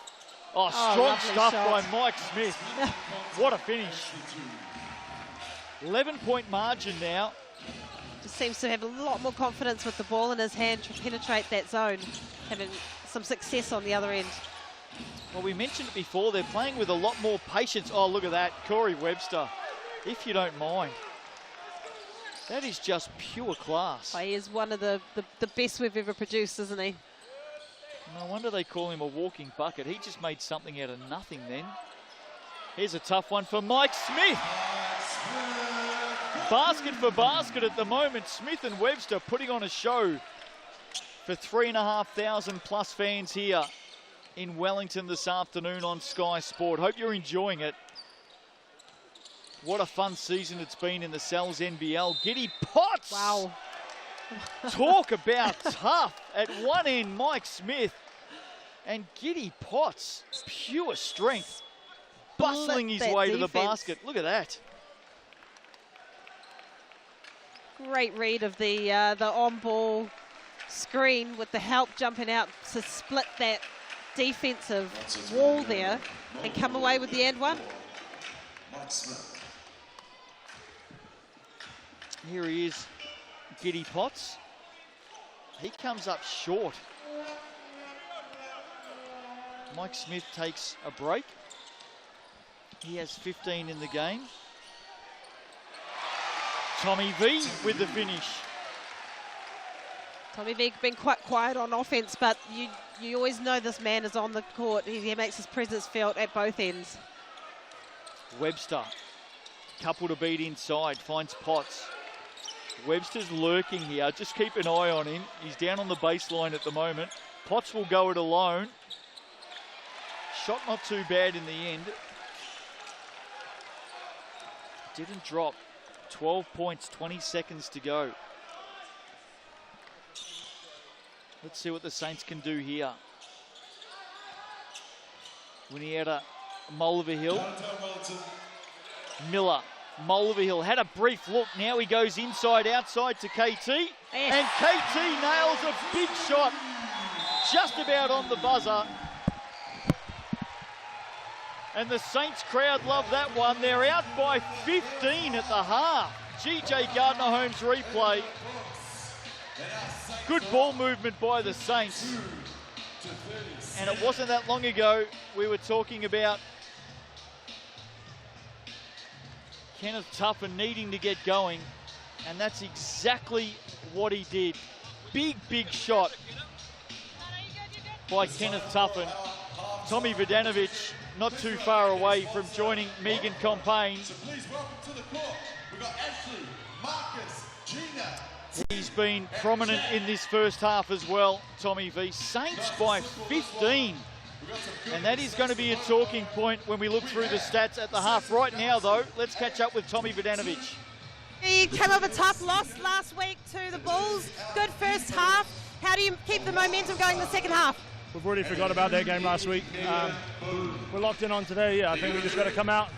Oh, strong stuff by Mike Smith. What a finish. 11-point margin now. Just seems to have a lot more confidence with the ball in his hand to penetrate that zone, having some success on the other end. Well, we mentioned it before. They're playing with a lot more patience. Oh, look at that. Corey Webster, if you don't mind. That is just pure class. Oh, he is one of the best we've ever produced, isn't he? No wonder they call him a walking bucket. He just made something out of nothing then. Here's a tough one for Mike Smith. Basket for basket at the moment. Smith and Webster putting on a show for 3,500 plus fans here in Wellington this afternoon on Sky Sport. Hope you're enjoying it. What a fun season it's been in the Cells NBL. Giddy Potts! Wow. Talk about tough. At one end, Mike Smith. And Giddy Potts, pure strength. Bustling his way to the basket. Look at that. Great read of the on-ball screen with the help jumping out to split that defensive wall there and come away with the and one. Here he is, Giddy Potts. He comes up short. Mike Smith takes a break. He has 15 in the game. Tommy V with the finish. Tommy V been quite quiet on offense, but you always know this man is on the court. He makes his presence felt at both ends. Webster, couple to beat inside, finds Potts. Webster's lurking here. Just keep an eye on him. He's down on the baseline at the moment. Potts will go it alone. Shot not too bad in the end. Didn't drop. 12 points, 20 seconds to go. Let's see what the Saints can do here. Winiera, Mulliverhill. Miller, Mulliverhill had a brief look. Now he goes inside, outside to KT. Yes. And KT nails a big shot. Just about on the buzzer. And the Saints crowd love that one. They're out by 15 at the half. GJ Gardner-Holmes replay. Good ball movement by the Saints. And it wasn't that long ago we were talking about Kenneth Tuffin needing to get going. And that's exactly what he did. Big, big shot by Kenneth Tuffin. Tommy Vodanovic not too far away from joining Megan Compain. So please welcome to the court, we've got Ashley, Marcus, Gina. He's been prominent in this first half as well, Tommy V. Saints by 15. And that is going to be a talking point when we look through the stats at the half. Right now, though, let's catch up with Tommy Vodanovic. You came off a tough loss last week to the Bulls. Good first half. How do you keep the momentum going in the second half? We've already forgot about that game last week. We're locked in on today. I think we just got to come out.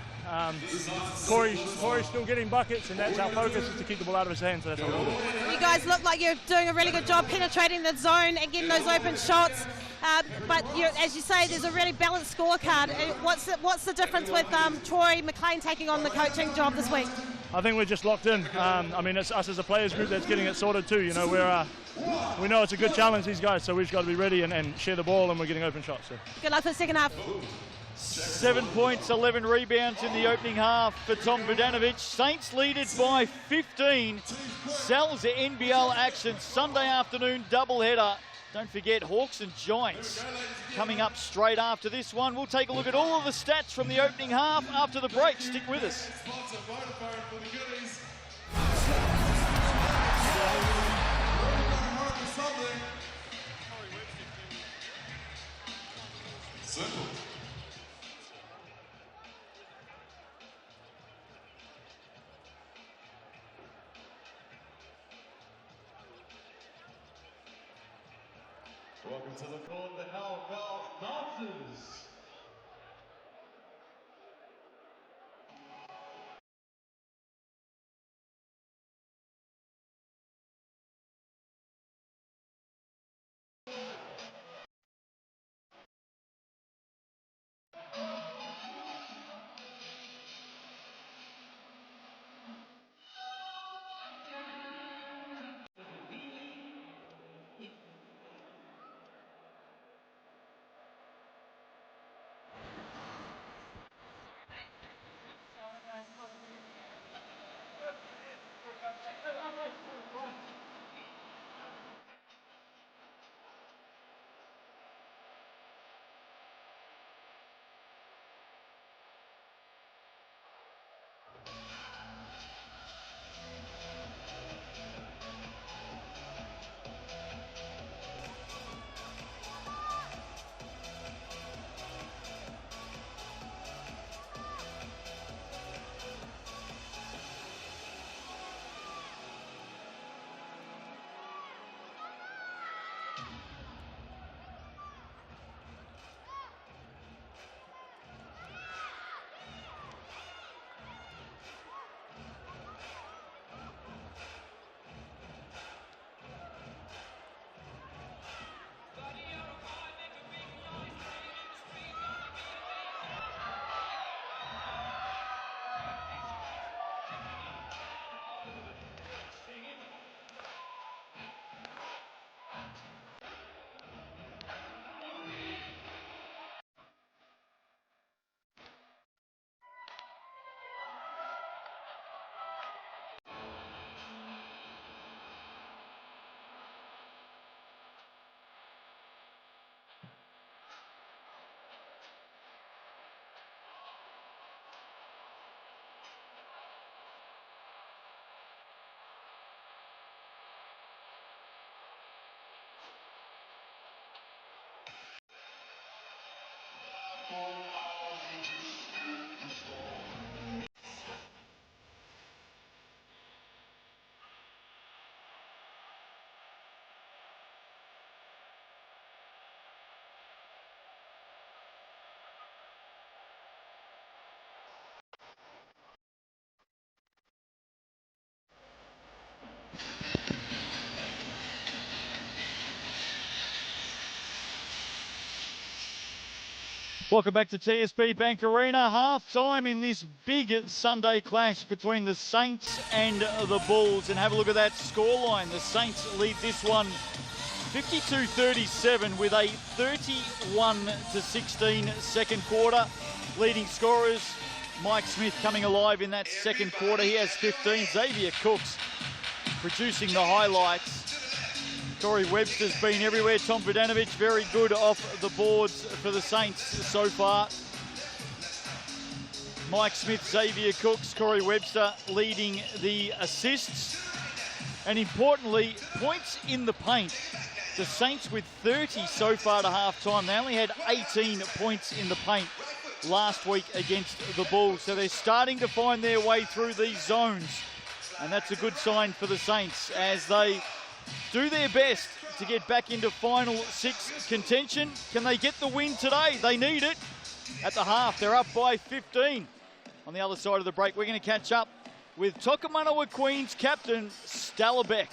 Corey's still getting buckets, and that's our focus, is to keep the ball out of his hands. So that's what we'll do. You guys look like you're doing a really good job penetrating the zone and getting those open shots. But as you say, there's a really balanced scorecard. What's the difference with Troy McLean taking on the coaching job this week? I think we're just locked in. I mean, it's us as a players group that's getting it sorted too. You know, we know it's a good challenge, these guys, so we've just got to be ready and share the ball, and we're getting open shots. So. Good luck for the second half. 7 points, 11 rebounds in the opening half for Tom Vodanovic. Saints leaded by 15. Sal's NBL action Sunday afternoon doubleheader. Don't forget Hawks and Giants coming up straight after this one. We'll take a look at all of the stats from the opening half after the break. Stick with us. Simple. Welcome to the court, the Hellbell Dancers. Welcome back to TSB Bank Arena. Half-time in this big Sunday clash between the Saints and the Bulls. And have a look at that scoreline. The Saints lead this one 52-37 with a 31-16 second quarter. Leading scorers, Mike Smith coming alive in that second quarter. He has 15. Xavier Cooks producing the highlights. Corey Webster's been everywhere. Tom Vodanovic very good off the boards for the Saints so far. Mike Smith, Xavier Cooks, Corey Webster leading the assists. And importantly, points in the paint. The Saints with 30 so far to half-time. They only had 18 points in the paint last week against the Bulls. So they're starting to find their way through these zones. And that's a good sign for the Saints as they do their best to get back into Final Six contention. Can they get the win today? They need it. At the half, they're up by 15. On the other side of the break, we're going to catch up with Tokomanawa Queens captain Stella Beck.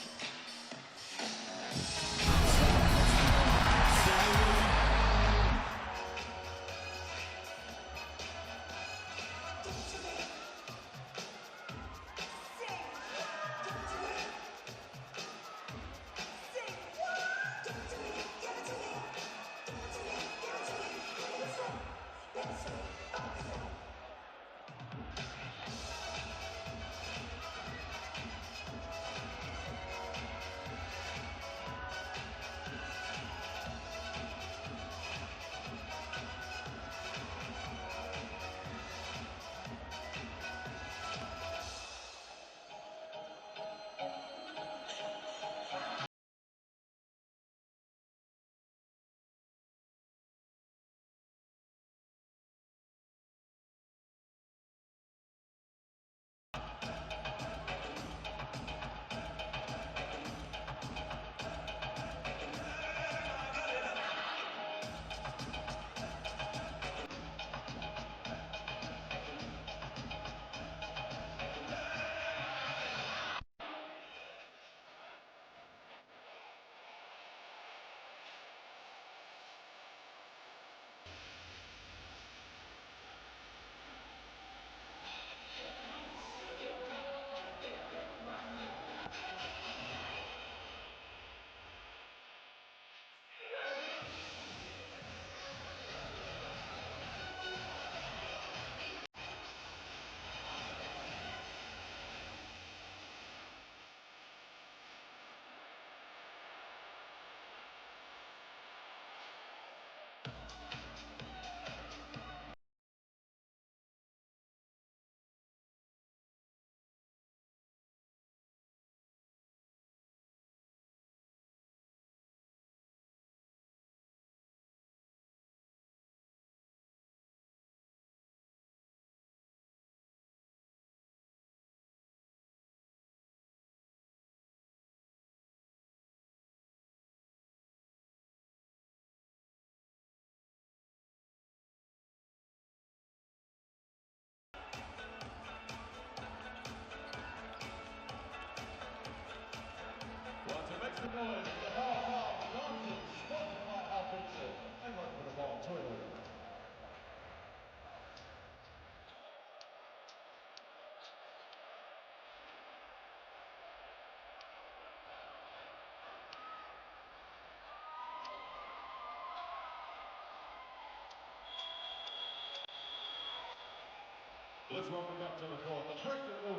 Let's welcome back to the court the Preston Bulls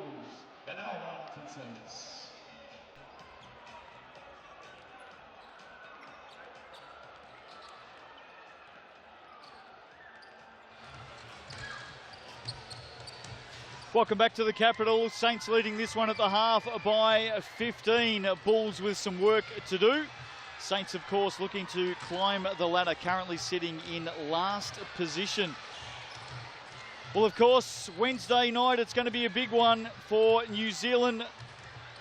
and our Wellington Saints. Welcome back to the Capitol. Saints leading this one at the half by 15. Bulls with some work to do. Saints, of course, looking to climb the ladder, currently sitting in last position. Well, of course, Wednesday night, it's going to be a big one for New Zealand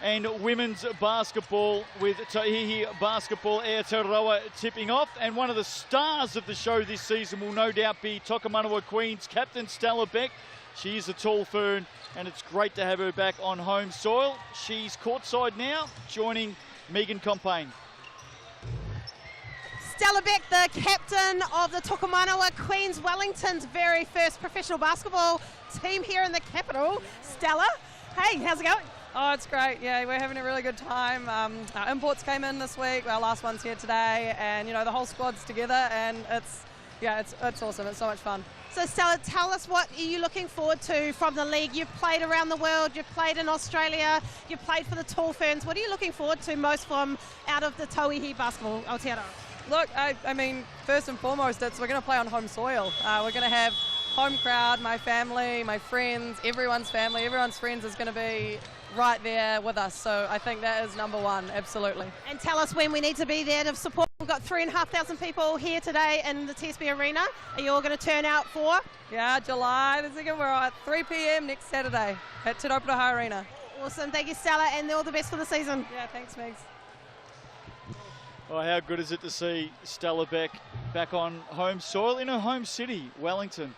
and women's basketball with Tahihi Basketball Aotearoa tipping off. And one of the stars of the show this season will no doubt be Tokomanawa Queens captain Stella Beck. She is a tall fern, and it's great to have her back on home soil. She's courtside now, joining Megan Compain. Stella Beck, the captain of the Tokomanawa Queens, Wellington's very first professional basketball team here in the capital. Stella, hey, how's it going? Oh, it's great. Yeah, we're having a really good time. Our imports came in this week. Our last one's here today, and you know the whole squad's together, and it's awesome. It's so much fun. So Stella, tell us what are you looking forward to from the league? You've played around the world, you've played in Australia, you've played for the Tall Ferns. What are you looking forward to most from out of the Tauihi basketball, Aotearoa? Look, I mean, first and foremost, we're going to play on home soil. We're going to have home crowd, my family, my friends, everyone's family, everyone's friends is going to be right there with us. So I think that is number one, absolutely. And tell us when we need to be there to support. We've got 3,500 people here today in the TSB Arena. Are you all going to turn out for? Yeah, July the 2nd. We're at 3 p.m. next Saturday at Te Rauparaha Arena. Awesome. Thank you, Stella, and all the best for the season. Yeah, thanks, Megs. Oh, how good is it to see Stella Beck back on home soil in her home city, Wellington,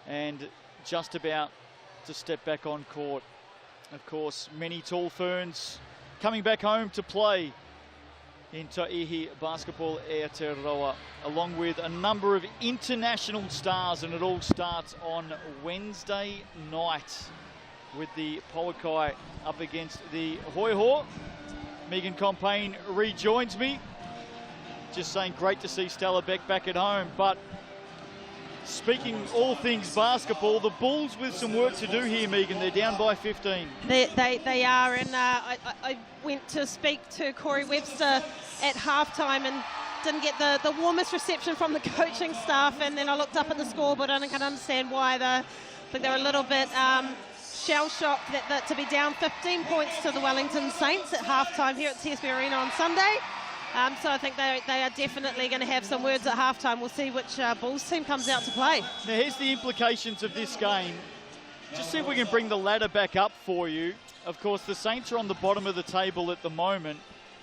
and just about to step back on court. Of course, many Tall Ferns coming back home to play in Tauihi Basketball Aotearoa, along with a number of international stars, and it all starts on Wednesday night with the Pauakai up against the Hoiho. Megan Compain rejoins me. Just saying, great to see Stella Beck back at home. But speaking all things basketball, the Bulls with some work to do here, Megan. They're down by 15. They are, and I went to speak to Corey Webster at halftime and didn't get the warmest reception from the coaching staff. And then I looked up at the scoreboard and I can understand why. I think they're a little bit shell-shocked that to be down 15 points to the Wellington Saints at halftime here at TSB Arena on Sunday. So I think they are definitely going to have some words at halftime. We'll see which Bulls team comes out to play. Now here's the implications of this game. Just see if we can bring the ladder back up for you. Of course, the Saints are on the bottom of the table at the moment,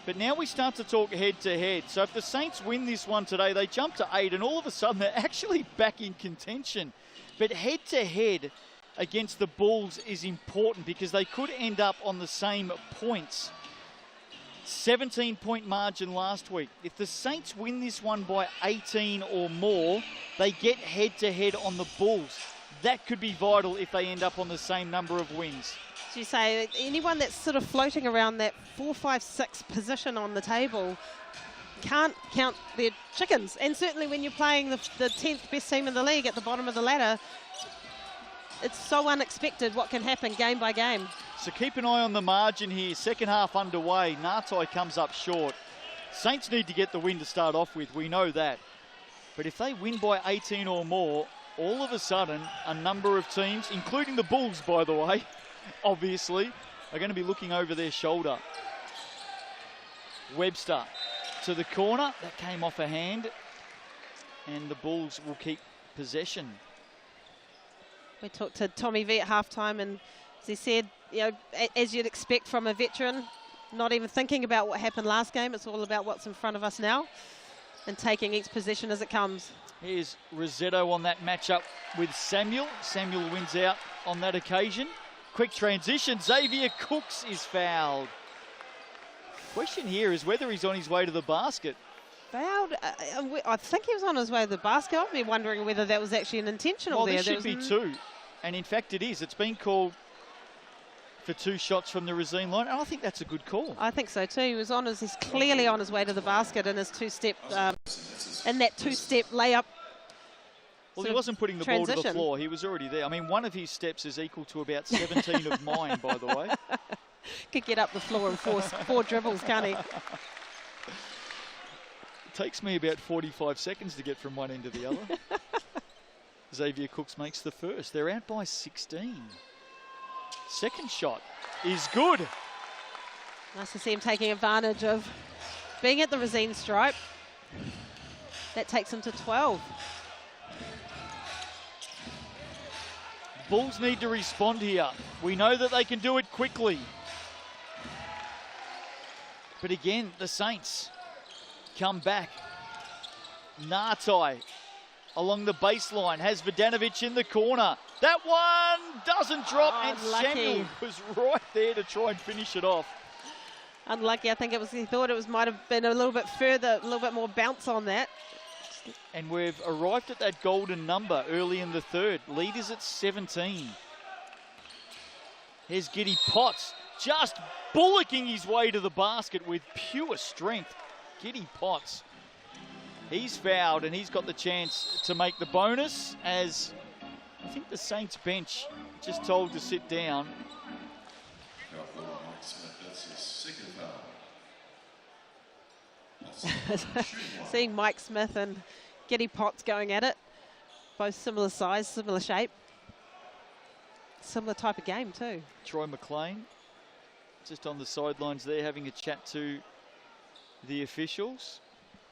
but now we start to talk head-to-head. So if the Saints win this one today, they jump to 8, and all of a sudden they're actually back in contention. But head-to-head against the Bulls is important because they could end up on the same points. 17-point margin last week. If the Saints win this one by 18 or more, they get head-to-head on the Bulls. That could be vital if they end up on the same number of wins. As you say, anyone that's sort of floating around that 4, 5, 6 position on the table can't count their chickens. And certainly when you're playing the 10th best team in the league at the bottom of the ladder, it's so unexpected what can happen game by game. So keep an eye on the margin here. Second half underway. Ngatai comes up short. Saints need to get the win to start off with. We know that. But if they win by 18 or more, all of a sudden, a number of teams, including the Bulls, by the way, obviously, are going to be looking over their shoulder. Webster to the corner. That came off a hand. And the Bulls will keep possession. We talked to Tommy V at halftime, and as he said, you know, as you'd expect from a veteran, not even thinking about what happened last game. It's all about what's in front of us now and taking each possession as it comes. Here's Rossetto on that matchup with Samuel. Samuel wins out on that occasion. Quick transition. Xavier Cooks is fouled. Question here is whether he's on his way to the basket. Fouled? I think he was on his way to the basket. I've been wondering whether that was actually an intentional there. Well, there should be 2. And in fact, it is. It's been called for 2 shots from the Rosine line, and I think that's a good call. I think so too. He's clearly on his way to the basket in his two-step, in that two-step layup. Well, he wasn't putting the ball to the floor. He was already there. I mean, one of his steps is equal to about 17 of mine, by the way. Could get up the floor in 4 dribbles, can't he? It takes me about 45 seconds to get from one end to the other. Xavier Cooks makes the first. They're out by 16. Second shot is good. Nice to see him taking advantage of being at the Rosine stripe. That takes him to 12. Bulls need to respond here. We know that they can do it quickly. But again, the Saints come back. Ngatai along the baseline has Vodanovic in the corner. That one doesn't drop, and lucky. Samuel was right there to try and finish it off. Unlucky. I think he thought it might have been a little bit further, a little bit more bounce on that. And we've arrived at that golden number early in the third. Lead is at 17. Here's Giddy Potts, just bullocking his way to the basket with pure strength. Giddy Potts. He's fouled and he's got the chance to make the bonus, as I think the Saints bench just told to sit down. Seeing Mike Smith and Giddy Potts going at it. Both similar size, similar shape. Similar type of game too. Troy McLean just on the sidelines there having a chat to the officials.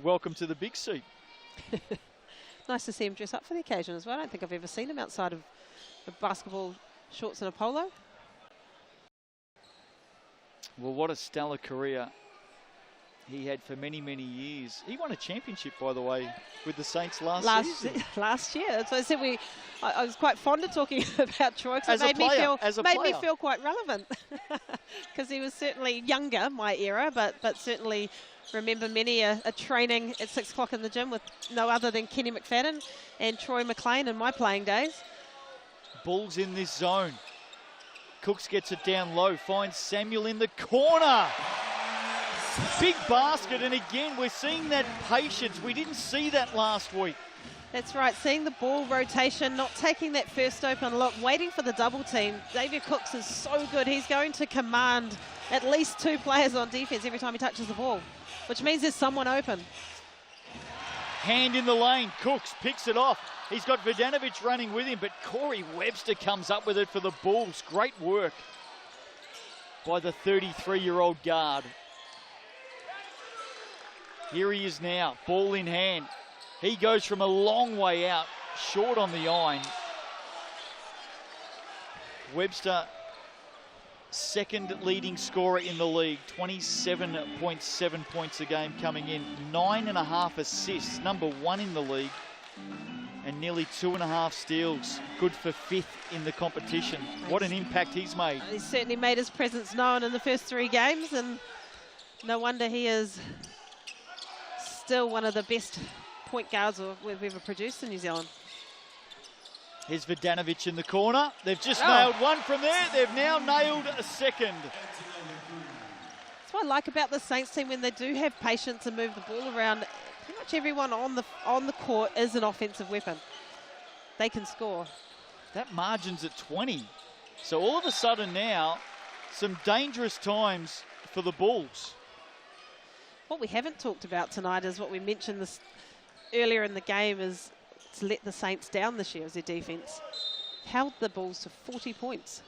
Welcome to the big seat. Nice to see him dress up for the occasion as well. I don't think I've ever seen him outside of a basketball shorts and a polo. Well, what a stellar career he had for many, many years. He won a championship, by the way, with the Saints last season. Last year. So I said I was quite fond of talking about Troy because it made me feel quite relevant. Because he was certainly younger, my era, but certainly remember many a training at 6 o'clock in the gym with no other than Kenny McFadden and Troy McLean in my playing days. Bulls in this zone. Cooks gets it down low, finds Samuel in the corner. Big basket, and again, we're seeing that patience. We didn't see that last week. That's right, seeing the ball rotation, not taking that first open look, waiting for the double team. Xavier Cooks is so good. He's going to command at least 2 players on defense every time he touches the ball, which means there's someone open. Hand in the lane, Cooks picks it off. He's got Vidanovic running with him, but Corey Webster comes up with it for the Bulls. Great work by the 33-year-old guard. Here he is now, ball in hand. He goes from a long way out, short on the iron. Webster, second leading scorer in the league, 27.7 points a game coming in, 9.5 assists, number 1 in the league, and nearly 2.5 steals, good for 5th in the competition. What an impact he's made. He's certainly made his presence known in the first 3 games, and no wonder he is still one of the best point guards we've ever produced in New Zealand. Here's Vidanovic in the corner. They've just nailed one from there. They've now nailed a second. That's what I like about the Saints team when they do have patience and move the ball around. Pretty much everyone on the court is an offensive weapon. They can score. That margin's at 20. So all of a sudden now, some dangerous times for the Bulls. What we haven't talked about tonight is what we mentioned this earlier in the game, is to let the Saints down this year as their defense. Held the Bulls to 40 points.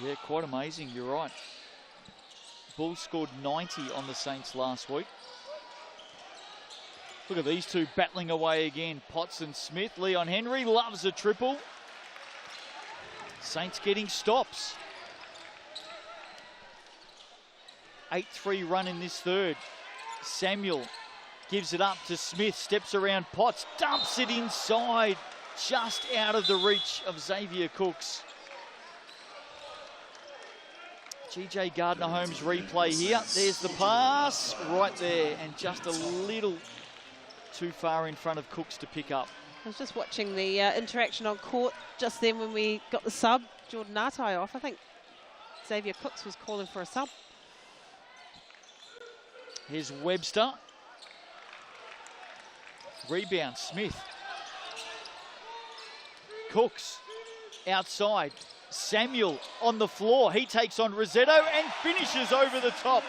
Yeah, quite amazing, you're right. Bulls scored 90 on the Saints last week. Look at these two battling away again. Potts and Smith. Leon Henry loves a triple. Saints getting stops. 8-3 run in this third. Samuel gives it up to Smith, steps around Potts, dumps it inside, just out of the reach of Xavier Cooks. GJ Gardner-Holmes replay here. There's the pass right there, and just a little too far in front of Cooks to pick up. I was just watching the interaction on court just then when we got the sub, Jordan Nartai off. I think Xavier Cooks was calling for a sub. Here's Webster. Rebound, Smith. Cooks outside. Samuel on the floor. He takes on Rosetto and finishes over the top.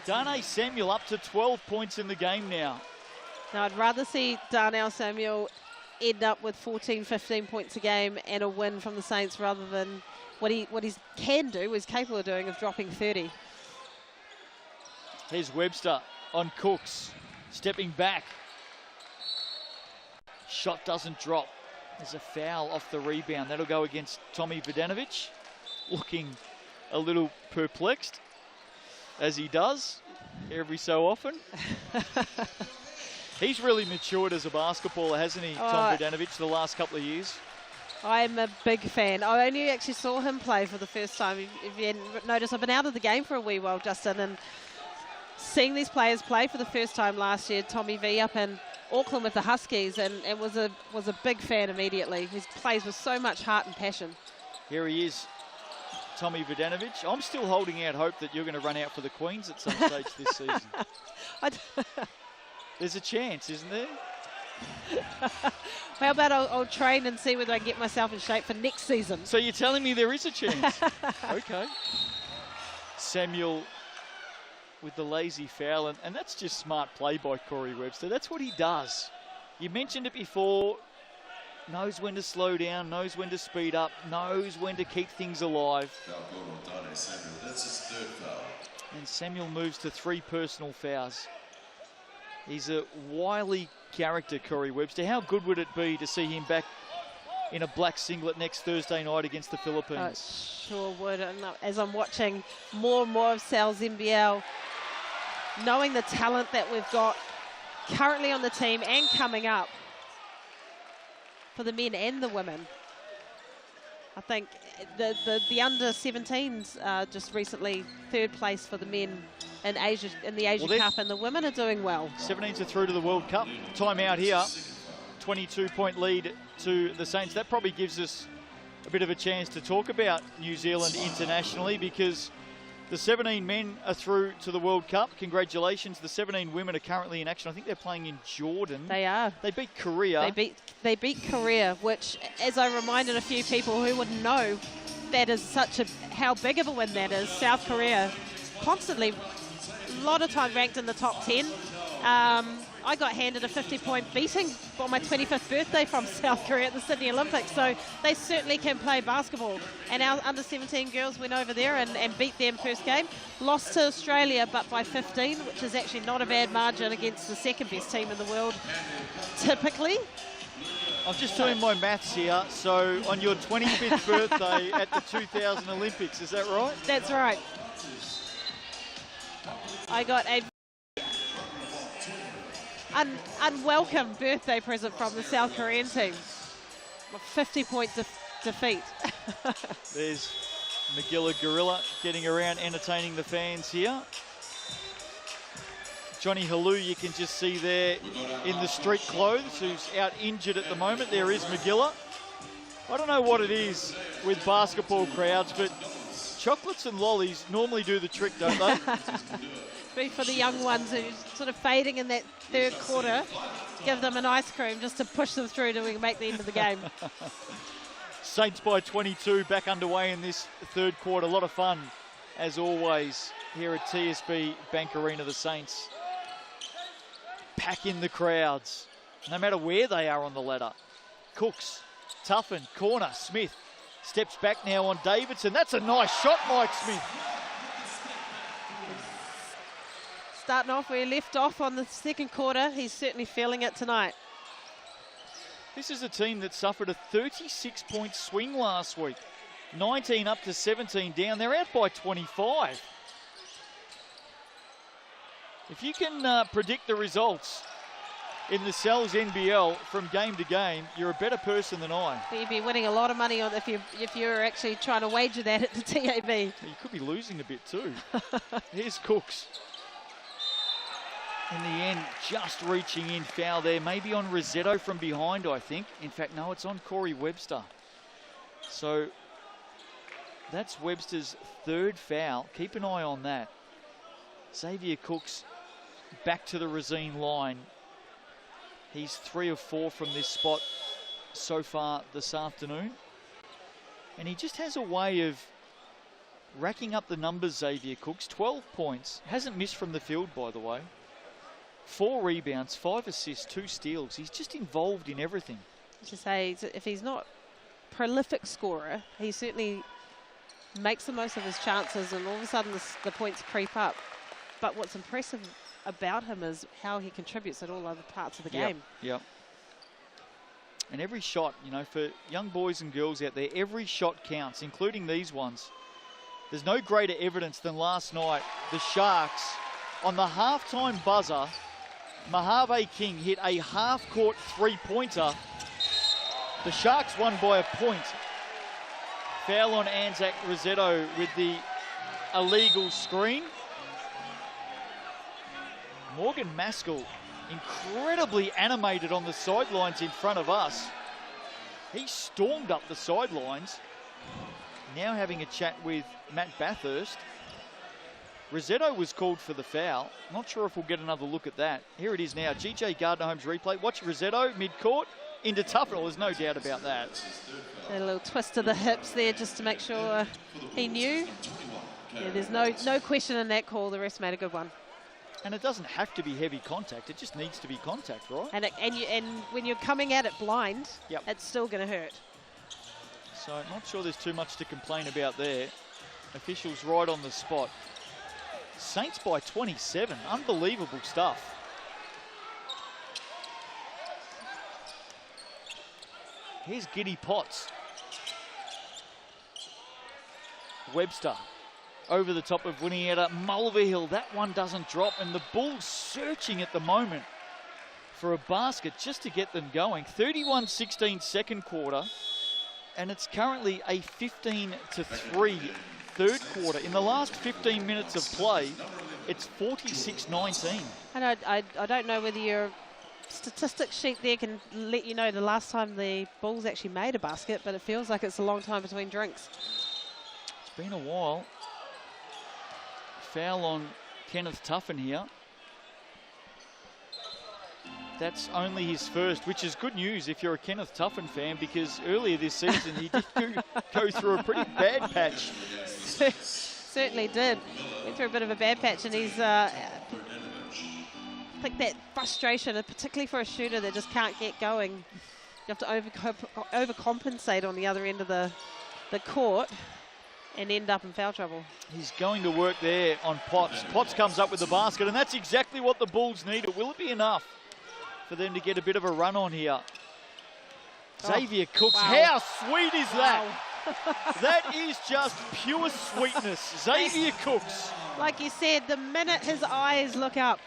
Darnay Samuel up to 12 points in the game now. Now, I'd rather see Darnell Samuel end up with 14, 15 points a game and a win from the Saints rather than what he can do, is capable of doing, of dropping 30. Here's Webster on Cooks, stepping back. Shot doesn't drop. There's a foul off the rebound. That'll go against Tommy Vidanovic, looking a little perplexed, as he does every so often. He's really matured as a basketballer, hasn't he, Tom Vidanovic, the last couple of years? I'm a big fan. I only actually saw him play for the first time. If you hadn't noticed, I've been out of the game for a wee while, Justin, and seeing these players play for the first time last year, Tommy V up in Auckland with the Huskies, and was a big fan immediately. He plays with so much heart and passion. Here he is, Tommy Vodanovic. I'm still holding out hope that you're going to run out for the Queens at some stage this season. There's a chance, isn't there? How about I'll train and see whether I can get myself in shape for next season. So you're telling me there is a chance? Okay. Samuel with the lazy foul, and that's just smart play by Corey Webster. That's what he does. You mentioned it before. Knows when to slow down, knows when to speed up, knows when to keep things alive. That's his third foul. And Samuel moves to 3 personal fouls. He's a wily character, Corey Webster. How good would it be to see him back in a black singlet next Thursday night against the Philippines? Sure would. And as I'm watching more and more of Sal's NBL, knowing the talent that we've got currently on the team and coming up for the men and the women. I think the under-17s just recently 3rd place for the men in Asia, in the Asian Cup, and the women are doing well. 17s are through to the World Cup. Time out here. 22-point lead to the Saints. That probably gives us a bit of a chance to talk about New Zealand internationally, because the 17 men are through to the World Cup. Congratulations. The 17 women are currently in action. I think they're playing in Jordan. They are. They beat Korea. They beat Korea, which, as I reminded a few people who wouldn't know, that is how big of a win that is. South Korea constantly, a lot of time ranked in the top 10. I got handed a 50-point beating on my 25th birthday from South Korea at the Sydney Olympics, so they certainly can play basketball. And our under-17 girls went over there and beat them first game. Lost to Australia, but by 15, which is actually not a bad margin against the second best team in the world, typically. I'm just doing my maths here. So on your 25th birthday at the 2000 Olympics, is that right? That's right. I got a unwelcome birthday present from the South Korean team. A 50-point defeat. There's Magilla Gorilla getting around, entertaining the fans here. Johnny Halou, you can just see there in the street clothes, who's out injured at the moment. There is Magilla. I don't know what it is with basketball crowds, but chocolates and lollies normally do the trick, don't they? For the young ones who sort of fading in that 3rd quarter, give them an ice cream just to push them through till we can make the end of the game. Saints by 22, back underway in this 3rd quarter. A lot of fun, as always, here at TSB Bank Arena. The Saints pack in the crowds, no matter where they are on the ladder. Cooks, Tuffin, corner, Smith steps back now on Davidson. That's a nice shot, Mike Smith. Starting off where he left off on the 2nd quarter, he's certainly feeling it tonight. This is a team that suffered a 36-point swing last week. 19 up to 17 down. They're out by 25. If you can predict the results in the Cells NBL from game to game, you're a better person than I. You'd be winning a lot of money on if you're actually trying to wager that at the TAB. You could be losing a bit too. Here's Cooks. In the end, just reaching in, foul there. Maybe on Rossetto from behind, I think. In fact, no, it's on Corey Webster. So that's Webster's 3rd foul. Keep an eye on that. Xavier Cooks back to the Rosine line. He's 3 of 4 from this spot so far this afternoon. And he just has a way of racking up the numbers, Xavier Cooks. 12 points. Hasn't missed from the field, by the way. 4 rebounds, 5 assists, 2 steals. He's just involved in everything. To say, if he's not a prolific scorer, he certainly makes the most of his chances, and all of a sudden the points creep up. But what's impressive about him is how he contributes at all other parts of the game. Yep. And every shot, you know, for young boys and girls out there, every shot counts, including these ones. There's no greater evidence than last night. The Sharks, on the halftime buzzer, Mojave King hit a half-court 3-pointer The Sharks won by a point. Foul on Anzac Rossetto with the illegal screen. Morgan Maskell, incredibly animated on the sidelines in front of us. He stormed up the sidelines. Now having a chat with Matt Bathurst. Rossetto was called for the foul. Not sure if we'll get another look at that. Here it is now. GJ Gardner-Holmes replay. Watch Rossetto mid-court into Tufnell. There's no doubt about that. A little twist of the hips there just to make sure he knew. Yeah, there's no question in that call. The ref made a good one. And it doesn't have to be heavy contact. It just needs to be contact, right? And when you're coming at it blind, yep, it's still going to hurt. So not sure there's too much to complain about there. Officials right on the spot. Saints by 27. Unbelievable stuff. Here's Giddy Potts. Webster over the top of Winnietta. Mulvihill, that one doesn't drop, and the Bulls searching at the moment for a basket just to get them going. 31-16 second quarter, and it's currently a 15-3 third quarter. In the last 15 minutes of play, it's 46-19. And I don't know whether your statistics sheet there can let you know the last time the Bulls actually made a basket, but it feels like it's a long time between drinks. It's been a while. Foul on Kenneth Tuffin here. That's only his first, which is good news if you're a Kenneth Tuffin fan, because earlier this season he did go through a pretty bad patch. Certainly did. Went through a bit of a bad patch, and he's I think that frustration, particularly for a shooter that just can't get going, you have to overcompensate on the other end of the court and end up in foul trouble. He's going to work there on Potts. Potts comes up with the basket, and that's exactly what the Bulls needed. Will it be enough for them to get a bit of a run on here? Xavier Cooks, wow. How sweet is that? Wow. That is just pure sweetness. Xavier Cooks. Like you said, the minute his eyes look up,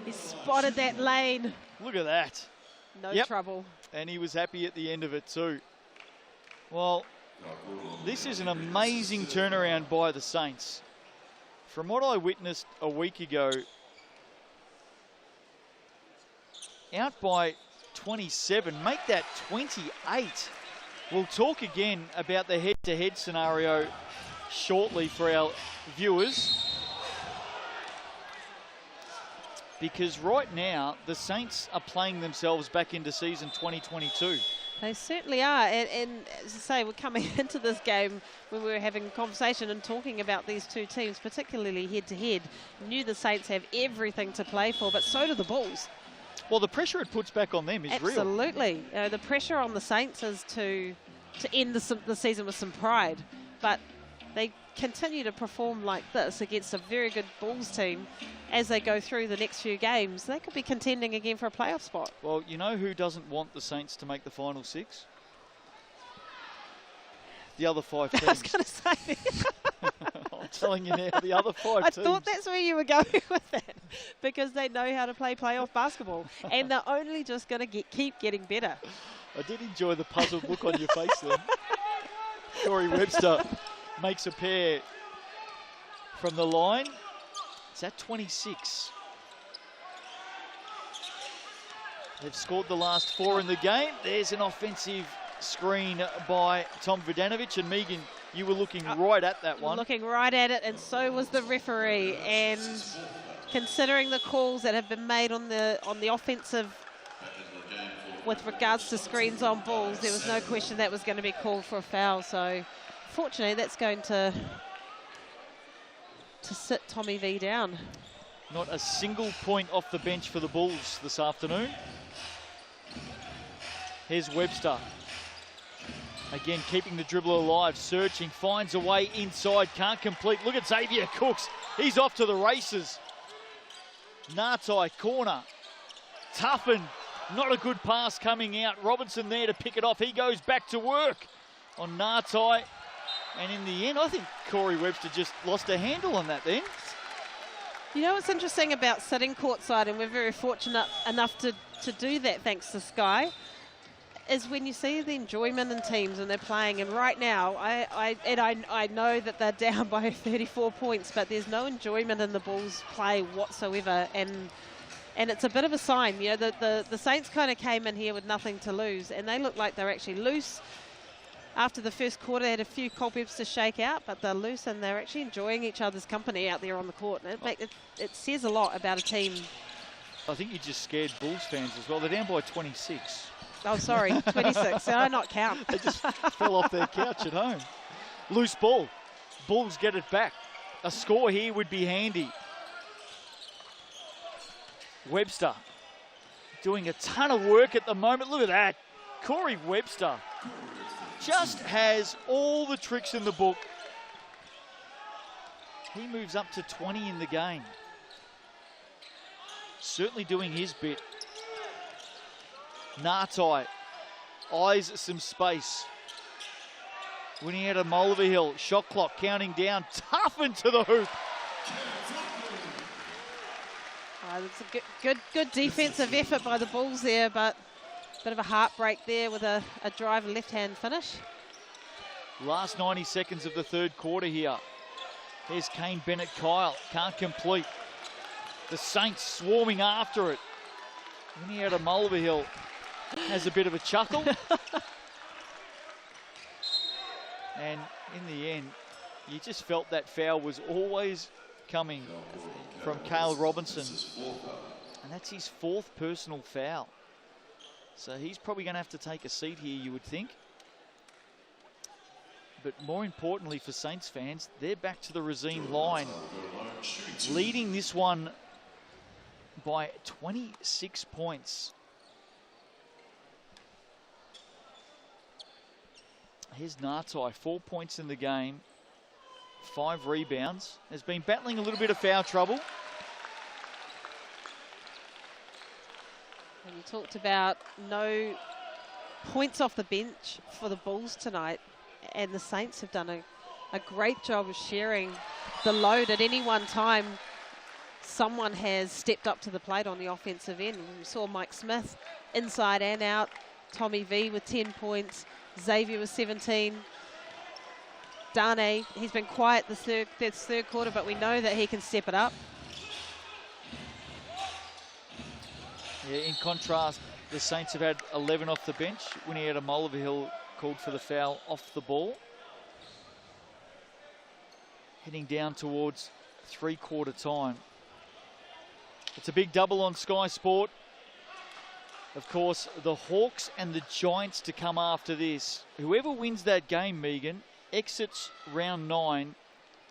he spotted that lane. Look at that. No trouble. And he was happy at the end of it too. Well, this is an amazing turnaround by the Saints. From what I witnessed a week ago, out by 27, make that 28. We'll talk again about the head-to-head scenario shortly for our viewers, because right now the Saints are playing themselves back into season 2022. They certainly are, and as I say, we're coming into this game when we were having a conversation and talking about these two teams, particularly head-to-head. Knew the Saints have everything to play for, but so do the Bulls. Well, the pressure it puts back on them is real. Absolutely. The pressure on the Saints is to end the season with some pride, but they continue to perform like this against a very good Bulls team as they go through the next few games. They could be contending again for a playoff spot. Well, you know who doesn't want the Saints to make the final six? The other 5 teams. I was going to say. I'm telling you now, the other 5 teams. I thought that's where you were going with that, because they know how to play playoff basketball, and they're only just going to keep getting better. I did enjoy the puzzled look on your face then. Corey Webster makes a pair from the line. It's at 26. They've scored the last 4 in the game. There's an offensive screen by Tom Vodanovic, and Megan, you were looking right at that one. Looking right at it, and so was the referee. And considering the calls that have been made on the offensive with regards to screens on Bulls, there was no question that was going to be called for a foul. So fortunately, that's going to sit Tommy V down. Not a single point off the bench for the Bulls this afternoon. Here's Webster. Again, keeping the dribbler alive, searching, finds a way inside, can't complete. Look at Xavier Cooks. He's off to the races. Nartai, corner. Tuffin, not a good pass coming out. Robinson there to pick it off. He goes back to work on Nartai. And in the end, I think Corey Webster just lost a handle on that then. You know what's interesting about sitting courtside, and we're very fortunate enough to do that thanks to Sky, is when you see the enjoyment in teams and they're playing. And right now, I know that they're down by 34 points, but there's no enjoyment in the Bulls' play whatsoever. And it's a bit of a sign. You know, the Saints kind of came in here with nothing to lose, and they look like they're actually loose. After the first quarter, they had a few cobwebs to shake out, but they're loose and they're actually enjoying each other's company out there on the court. And it says a lot about a team. I think you just scared Bulls fans as well. They're down by 26. Oh, sorry, 26. Did I not count? They just fell off their couch at home. Loose ball. Bulls get it back. A score here would be handy. Webster doing a ton of work at the moment. Look at that. Corey Webster just has all the tricks in the book. He moves up to 20 in the game. Certainly doing his bit. Nartai eyes some space. Winning out of Mulverhill. Shot clock counting down. Tough into the hoop. It's a good defensive effort by the Bulls there, but a bit of a heartbreak there with a drive and left-hand finish. Last 90 seconds of the third quarter here. Here's Kane Bennett-Kyle. Can't complete. The Saints swarming after it. Winning out of Mulverhill has a bit of a chuckle. And in the end, you just felt that foul was always coming from Cale Robinson. And that's his 4th personal foul. So he's probably going to have to take a seat here, you would think. But more importantly for Saints fans, they're back to the Racine line, leading this one by 26 points. Here's Nartai, 4 points in the game, 5 rebounds. Has been battling a little bit of foul trouble. And you talked about no points off the bench for the Bulls tonight, and the Saints have done a great job of sharing the load. At any one time, someone has stepped up to the plate on the offensive end. We saw Mike Smith inside and out, Tommy V with 10 points, Xavier with 17. Dane, he's been quiet this third quarter, but we know that he can step it up. Yeah, in contrast, the Saints have had 11 off the bench. Winnie out of Mulverhill called for the foul off the ball. Heading down towards three-quarter time. It's a big double on Sky Sport. Of course, the Hawks and the Giants to come after this. Whoever wins that game, Megan, exits round 9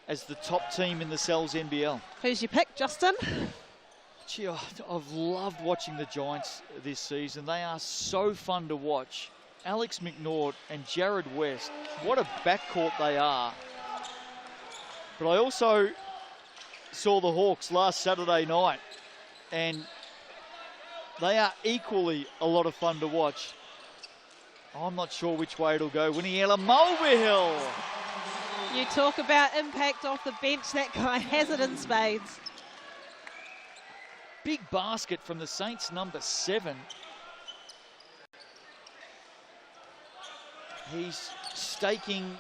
as the top team in the Cells NBL. Who's your pick, Justin? Gee, I've loved watching the Giants this season. They are so fun to watch. Alex McNaught and Jared West, what a backcourt they are. But I also saw the Hawks last Saturday night, and they are equally a lot of fun to watch. I'm not sure which way it'll go. Winniella Mulverhill. You talk about impact off the bench. That guy has it in spades. Big basket from the Saints, number 7. He's staking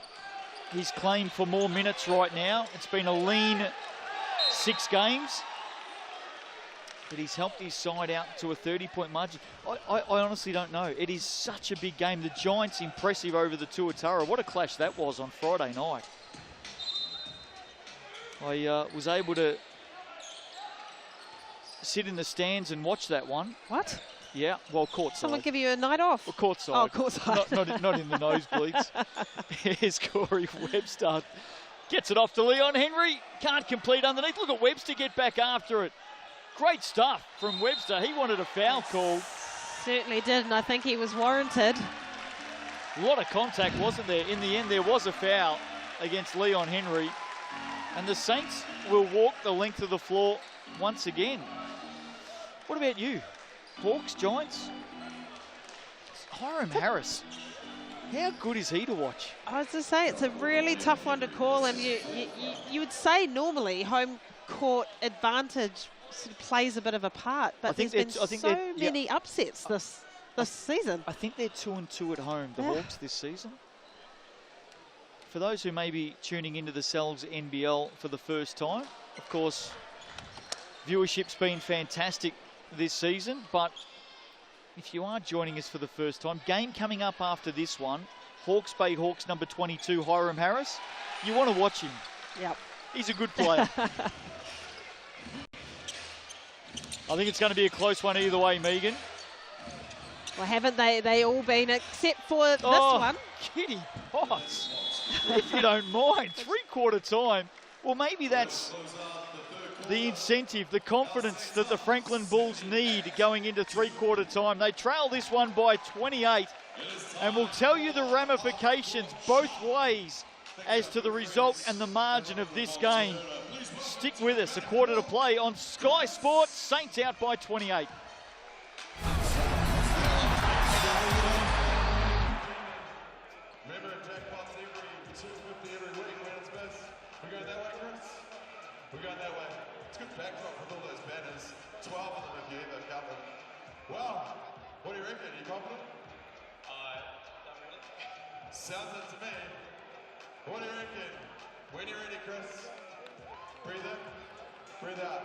his claim for more minutes right now. It's been a lean 6 games, but he's helped his side out to a 30-point margin. I honestly don't know. It is such a big game. The Giants impressive over the Tuatara. What a clash that was on Friday night. I was able to sit in the stands and watch that one. What? Yeah, well, courtside. Someone give you a night off? Well, courtside. Oh, courtside. Not in the nosebleeds. Here's Corey Webster. Gets it off to Leon Henry. Can't complete underneath. Look at Webster get back after it. Great stuff from Webster. He wanted a foul call. Certainly did, and I think he was warranted. A lot of contact, wasn't there? In the end, there was a foul against Leon Henry. And the Saints will walk the length of the floor once again. What about you? Hawks, Giants? Hiram Harris. How good is he to watch? I was to say, it's a really tough one to call, and you would say normally home court advantage sort of plays a bit of a part, but there's been so many upsets this season. I think they're 2-2 at home, the Hawks, this season. For those who may be tuning into the Cells NBL for the first time, of course, viewership's been fantastic this season, but if you are joining us for the first time, game coming up after this one, Hawke's Bay Hawks number 22, Hiram Harris. You want to watch him. Yep. He's a good player. I think it's going to be a close one either way, Megan. Well, haven't they all been, except for this one? Kitty Potts, if you don't mind. 3/4 time. Well, maybe that's the incentive, the confidence that the Franklin Bulls need going into 3/4 time. They trail this one by 28, and we'll tell you the ramifications both ways as to the result and the margin of this game. Stick with us, a quarter to play on Sky Sports. Saints out by 28. Remember, jackpots every 250 every week when it's best. We going that way, Chris? We're going that way. It's a good backdrop with all those banners. 12 of them if you hit those couple. Well, what do you reckon? Are you confident? Sounds it to me. What do you reckon? When you're ready, Chris. Breathe in, breathe out.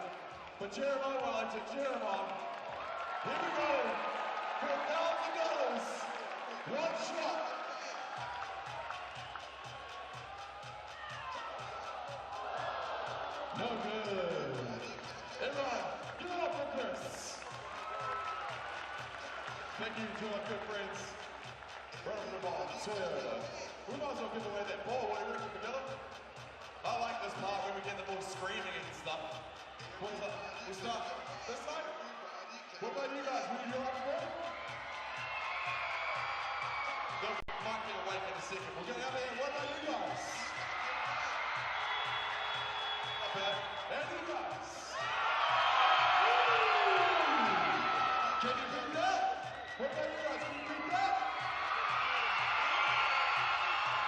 But cheer him on, Wellington, cheer him on. Here we go. For $1,000. One shot. No good. Everyone, give it up for Chris. Thank you to our good friends. Right over the ball, Toyota. We might as well give away that ball. What do you reckon, Camilla? I like this part where we get the ball screaming and stuff. What is that? We start this side? What about you guys? Who do you like for? They'll might get awake in a second. We'll get out there. What about you guys? Not bad. And you guys? Can you beat that? What about you guys? Can you beat that?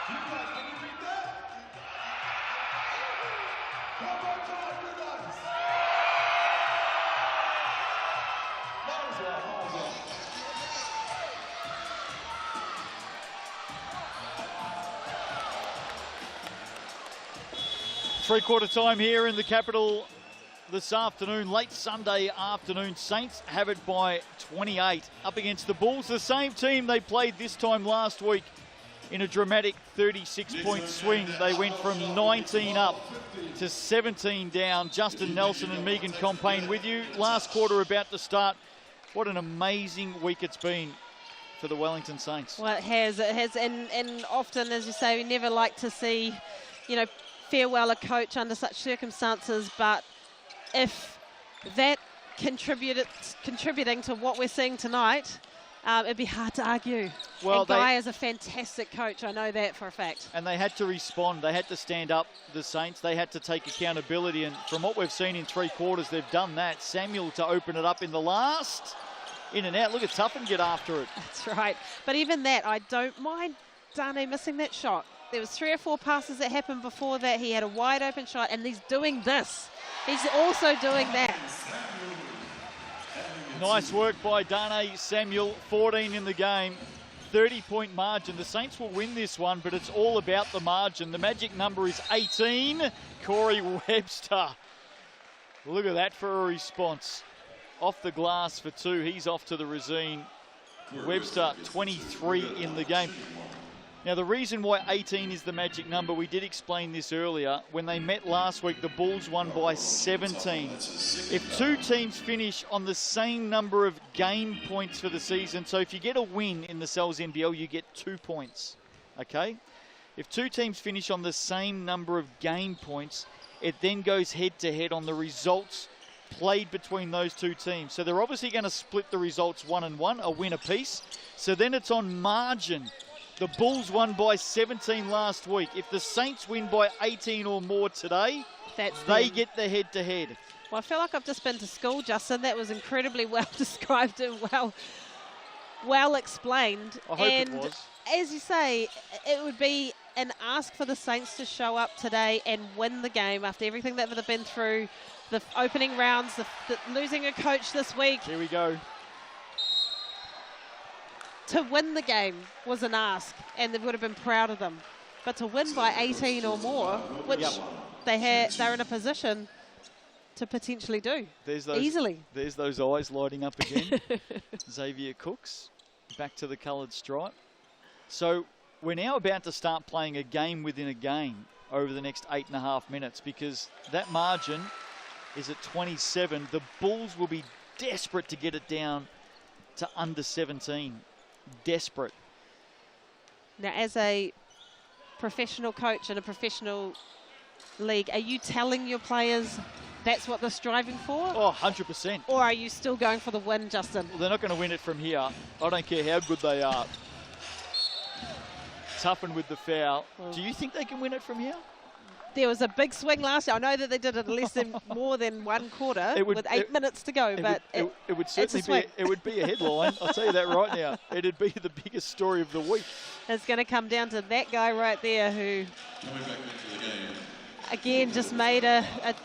You guys, can you beat that? One more time, you guys. Might as well, might as well. Three-quarter time here in the capital this afternoon, late Sunday afternoon. Saints have it by 28 up against the Bulls, the same team they played this time last week in a dramatic 36-point swing. They went from 19 up to 17 down. Justin Nelson and Megan Compain with you. Last quarter about to start. What an amazing week it's been for the Wellington Saints. Well, it has, and often, as you say, we never like to see, farewell a coach under such circumstances, but if that contributing to what we're seeing tonight, it'd be hard to argue. Well, and Guy is a fantastic coach. I know that for a fact. And they had to respond. They had to stand up, the Saints. They had to take accountability. And from what we've seen in 3 quarters, they've done that. Samuel to open it up in the last. In and out. Look at Tuffin get after it. That's right. But even that, I don't mind Dane missing that shot. There was 3 or 4 passes that happened before that. He had a wide open shot, and he's doing this. He's also doing that. Nice work by Dane Samuel, 14 in the game, 30-point margin. The Saints will win this one, but it's all about the margin. The magic number is 18. Corey Webster. Look at that for a response. Off the glass for 2. He's off to the Resine. Webster, 23 in the game. Now, the reason why 18 is the magic number, we did explain this earlier. When they met last week, the Bulls won by 17. If 2 teams finish on the same number of game points for the season, so if you get a win in the Cells NBL, you get 2 points, okay? If 2 teams finish on the same number of game points, it then goes head-to-head on the results played between those 2 teams. So they're obviously going to split the results 1-1, a win apiece. So then it's on margin. The Bulls won by 17 last week. If the Saints win by 18 or more today, they get the head-to-head. Well, I feel like I've just been to school, Justin. That was incredibly well described and well explained. I hope it was. As you say, it would be an ask for the Saints to show up today and win the game after everything that they've been through, the opening rounds, the losing a coach this week. Here we go. to win the game was an ask, and they would have been proud of them. But to win by 18 or more, which they're in a position to potentially do easily. There's those eyes lighting up again. Xavier Cooks back to the coloured stripe. So we're now about to start playing a game within a game over the next 8.5 minutes, because that margin is at 27. The Bulls will be desperate to get it down to under 17. Desperate. Now, as a professional coach in a professional league, are you telling your players that's what they're striving for? Oh, 100%. Or are you still going for the win, Justin? Well, they're not going to win it from here. I don't care how good they are. Toughen with the foul. Do you think they can win it from here? There was a big swing last year. I know that they did it less than more than one quarter with 8 minutes to go, but it would certainly be a headline. I'll tell you that right now. It'd be the biggest story of the week. It's going to come down to that guy right there who, again, just made got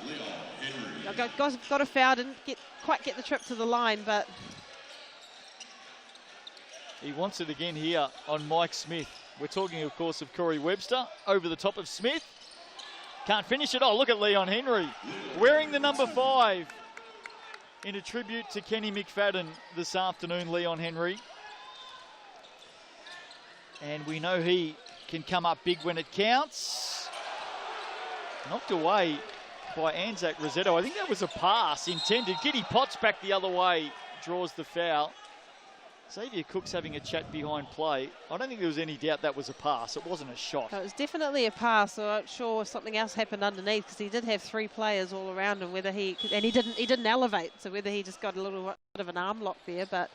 a foul, didn't quite get the trip to the line, but he wants it again here on Mike Smith. We're talking, of course, of Corey Webster over the top of Smith. Can't finish it. Oh, look at Leon Henry wearing the number 5 in a tribute to Kenny McFadden this afternoon, Leon Henry. And we know he can come up big when it counts. Knocked away by Anzac Rosetto. I think that was a pass intended. Giddy Potts back the other way, draws the foul. Xavier Cook's having a chat behind play. I don't think there was any doubt that was a pass. It wasn't a shot. It was definitely a pass. So I'm not sure if something else happened underneath, because he did have 3 players all around him. Whether he didn't elevate, so whether he just got a little bit of an arm lock there. But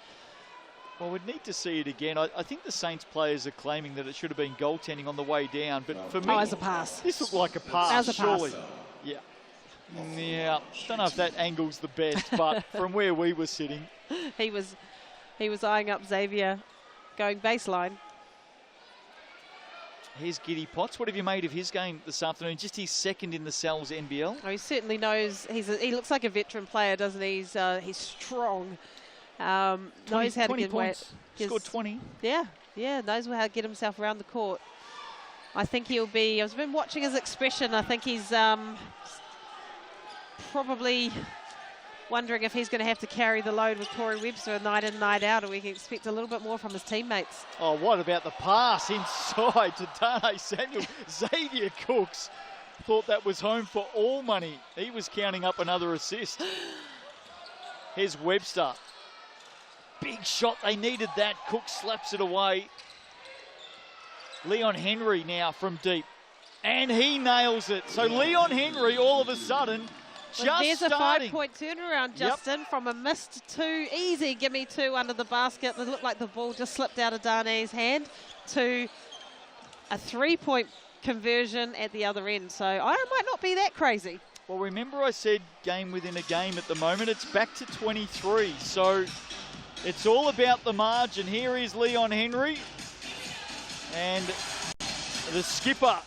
well, we'd need to see it again. I think the Saints players are claiming that it should have been goaltending on the way down. But for me, as a pass. This looked like a pass. As a surely. pass. Yeah. Yeah. Don't know if that angle's the best, but from where we were sitting, he was eyeing up Xavier going baseline. Here's Giddy Potts. What have you made of his game this afternoon? Just his second in the Sal's NBL. Oh, he certainly knows. He looks like a veteran player, doesn't he? He's strong. Knows how to get points. Scored 20. Yeah, knows how to get himself around the court. I think he'll be. I've been watching his expression. I think he's probably wondering if he's going to have to carry the load with Corey Webster night in, night out, or we can expect a little bit more from his teammates. Oh, what about the pass inside to Darnay Samuel? Xavier Cooks thought that was home for all money. He was counting up another assist. Here's Webster. Big shot. They needed that. Cooks slaps it away. Leon Henry now from deep. And he nails it. So Leon Henry all of a sudden there's starting. A 5-point turnaround, Justin, from a missed 2, easy gimme 2 under the basket. It looked like the ball just slipped out of Darnay's hand, to a 3-point conversion at the other end. So I might not be that crazy. Well, remember I said game within a game at the moment. It's back to 23. So it's all about the margin. Here is Leon Henry. And the skipper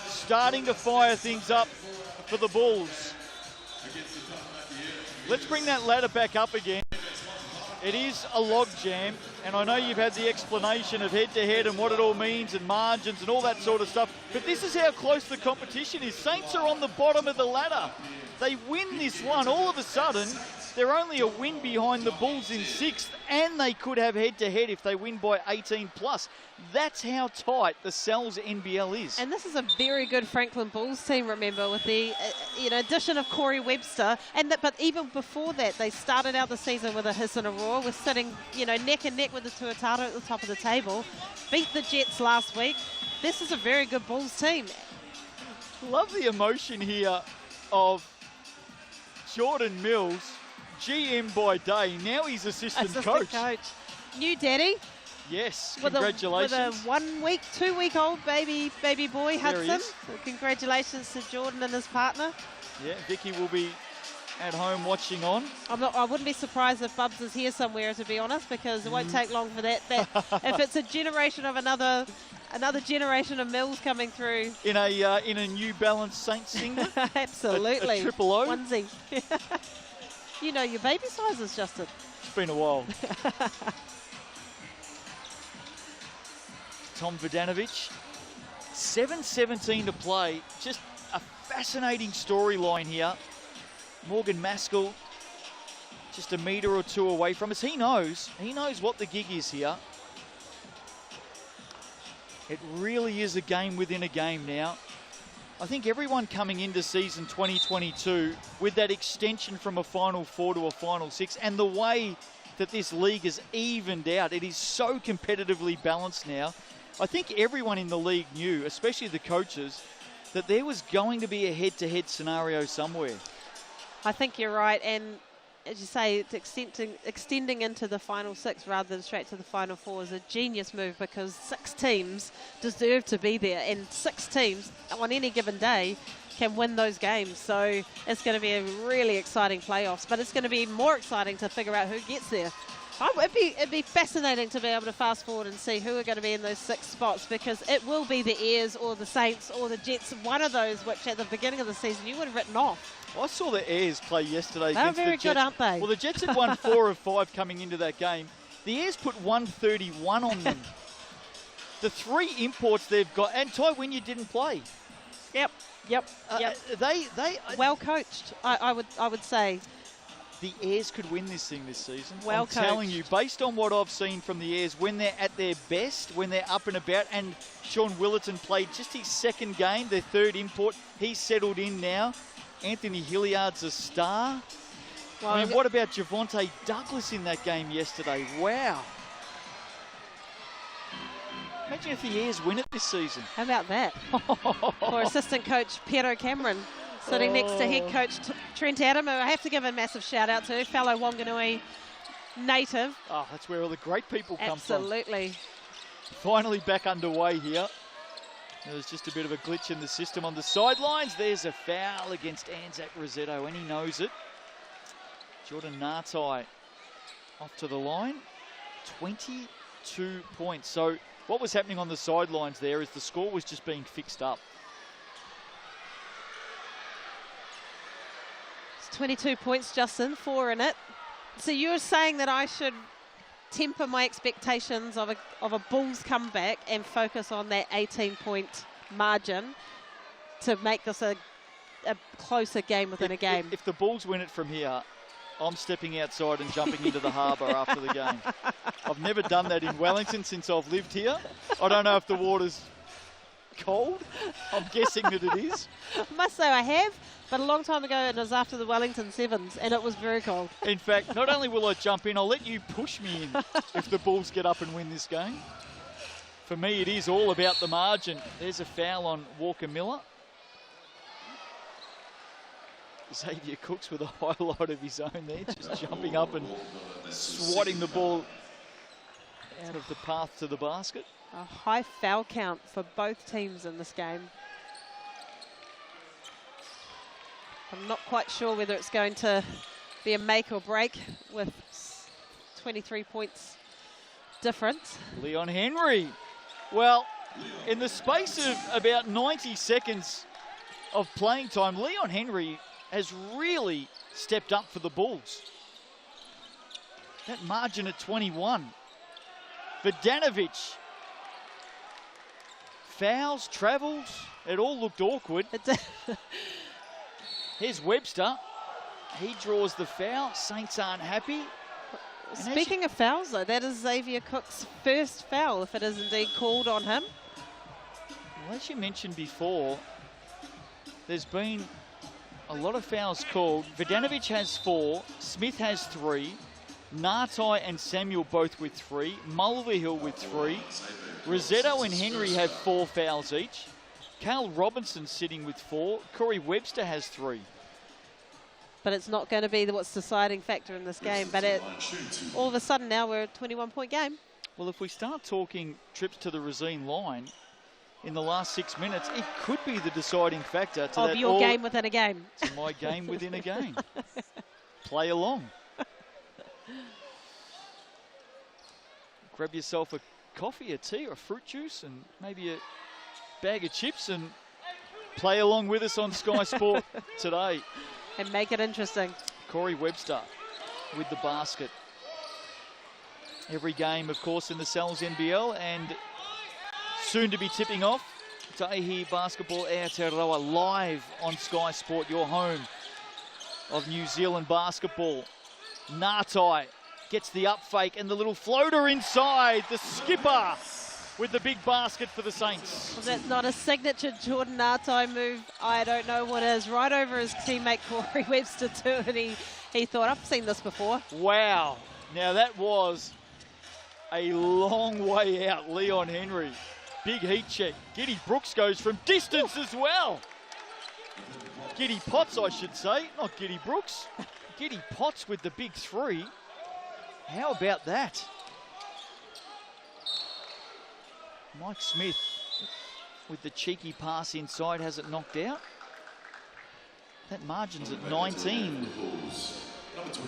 starting to fire things up for the Bulls. Let's bring that ladder back up again. It is a log jam, and I know you've had the explanation of head-to-head and what it all means and margins and all that sort of stuff, but this is how close the competition is. Saints are on the bottom of the ladder. They win this one. All of a sudden, they're only a win behind the Bulls in 6th, and they could have head-to-head if they win by 18 plus. That's how tight the Sal's NBL is. And this is a very good Franklin Bulls team, remember, with the addition of Corey Webster. But even before that, they started out the season with a hiss and a roar. We're sitting, neck and neck with the Tuatara at the top of the table. Beat the Jets last week. This is a very good Bulls team. Love the emotion here of Jordan Mills, GM by day. Now he's assistant coach. New daddy. Yes, congratulations. With a 1 week, 2 week old baby boy, Hudson. So congratulations to Jordan and his partner. Yeah, Vicky will be at home watching on. I wouldn't be surprised if Bubs is here somewhere, to be honest, because it won't take long for that. If it's a generation of another generation of Mills coming through. In a New Balance Saints singlet. Absolutely. A triple O. Onesie. You know your baby sizes, Justin. It's been a while. Tom Vodanovic. 7:17 to play. Just a fascinating storyline here. Morgan Maskell just a metre or two away from us. He knows what the gig is here. It really is a game within a game now. I think everyone coming into season 2022 with that extension from a Final Four to a Final Six and the way that this league is evened out, it is so competitively balanced now. I think everyone in the league knew, especially the coaches, that there was going to be a head-to-head scenario somewhere. I think you're right, and as you say, it's extending into the Final Six rather than straight to the Final Four is a genius move because 6 teams deserve to be there, and 6 teams on any given day can win those games. So it's going to be a really exciting playoffs, but it's going to be more exciting to figure out who gets there. It'd be fascinating to be able to fast forward and see who are going to be in those 6 spots because it will be the Airs or the Saints or the Jets, one of those which at the beginning of the season you would have written off. I saw the Airs play yesterday They're against very the Jets. good, aren't they? Well, the Jets had won 4 of 5 coming into that game. The Airs put 131 on them. The 3 imports they've got, and Ty Wynyard didn't play. Yep. They well coached, I would say. The Airs could win this thing this season. Well I'm telling you, based on what I've seen from the Airs, when they're at their best, when they're up and about, and Sean Willerton played just his 2nd game, their 3rd import. He's settled in now. Anthony Hilliard's a star. Well, I mean, what about Javonte Douglas in that game yesterday? Wow. Imagine if the Airs win it this season. How about that? Or assistant coach Piero Cameron sitting next to head coach Trent Adam, who I have to give a massive shout out to, fellow Wanganui native. Oh, that's where all the great people come from. Absolutely. Finally back underway here. There's just a bit of a glitch in the system on the sidelines. There's a foul against Anzac Rosetto, and he knows it. Jordan Nartai off to the line. 22 points. So what was happening on the sidelines there is the score was just being fixed up. 22 points, Justin, 4 in it. So you're saying that I should temper my expectations of a Bulls comeback and focus on that 18-point margin to make this a closer game within a game. If the Bulls win it from here, I'm stepping outside and jumping into the harbour after the game. I've never done that in Wellington since I've lived here. I don't know if the water's cold. I'm guessing that it is. I must say I have, but a long time ago it was after the Wellington Sevens and it was very cold. In fact, not only will I jump in, I'll let you push me in if the Bulls get up and win this game. For me, it is all about the margin. There's a foul on Walker Miller. Xavier Cooks with a highlight of his own there, just jumping up and swatting the ball out of the path to the basket. A high foul count for both teams in this game. I'm not quite sure whether it's going to be a make or break with 23 points difference. Leon Henry. Well, in the space of about 90 seconds of playing time, Leon Henry has really stepped up for the Bulls. That margin at 21. Vodanovic. Fouls, travels, it all looked awkward. Here's Webster. He draws the foul. Saints aren't happy. Speaking of fouls, though, that is Xavier Cook's first foul, if it is indeed called on him. Well, as you mentioned before, there's been a lot of fouls called. Vodanovic has 4, Smith has 3, Nartai and Samuel both with 3, Mulvihill with 3, Rosetto and Henry have 4 fouls each. Carl Robinson sitting with 4. Corey Webster has 3. But it's not going to be what's the deciding factor in this game. But all of a sudden now we're a 21-point game. Well, if we start talking trips to the Racine line in the last 6 minutes, it could be the deciding factor to of your game within a game. To my game within a game. Play along. Grab yourself a coffee, a tea, or a fruit juice, and maybe a bag of chips, and play along with us on Sky Sport today. And make it interesting. Corey Webster with the basket. Every game, of course, in the NZNBL, and soon to be tipping off. Tahi Basketball Aotearoa live on Sky Sport, your home of New Zealand basketball. Ngatai gets the up fake and the little floater inside. The skipper with the big basket for the Saints. Well, that's not a signature Jordan Ngatai move. I don't know what is. Right over his teammate Corey Webster too, and he thought, I've seen this before. Wow. Now that was a long way out, Leon Henry. Big heat check. Giddy Brooks goes from distance as well. Giddy Potts, I should say, not Giddy Brooks. Giddy Potts with the big three. How about that? Mike Smith with the cheeky pass inside, has it knocked out. That margin's at 19.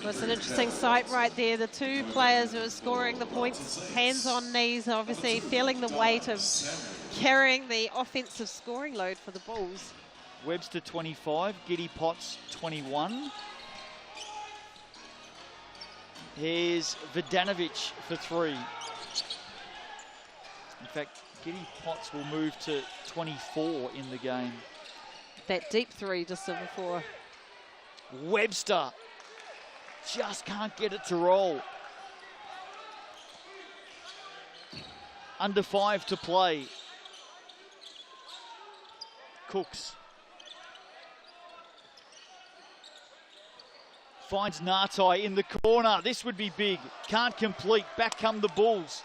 Well, it's an interesting sight right there. The two players who are scoring the points, hands on knees, obviously feeling the weight of carrying the offensive scoring load for the Bulls. Webster 25, Giddy Potts 21. Here's Vidanovic for three. In fact, Giddy Potts will move to 24 in the game. That deep three just before. Webster just can't get it to roll. Under 5 to play. Cooks finds Ngatai in the corner. This would be big. Can't complete. Back come the Bulls.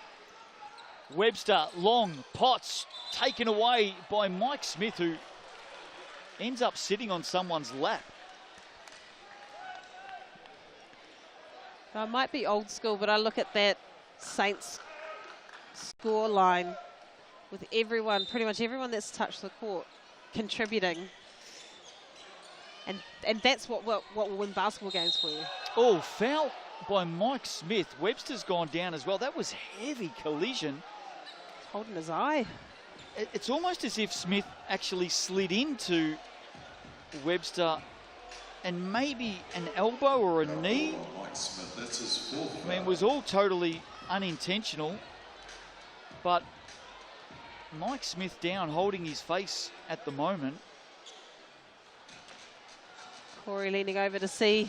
Webster, long, Potts, taken away by Mike Smith, who ends up sitting on someone's lap. I might be old school, but I look at that Saints score line with everyone, pretty much everyone that's touched the court, contributing. And that's what will win basketball games for you. Oh, foul by Mike Smith. Webster's gone down as well. That was heavy collision. Holding his eye. It's almost as if Smith actually slid into Webster and maybe an elbow or a knee. I mean, it was all totally unintentional, but Mike Smith down, holding his face at the moment. Corey leaning over to see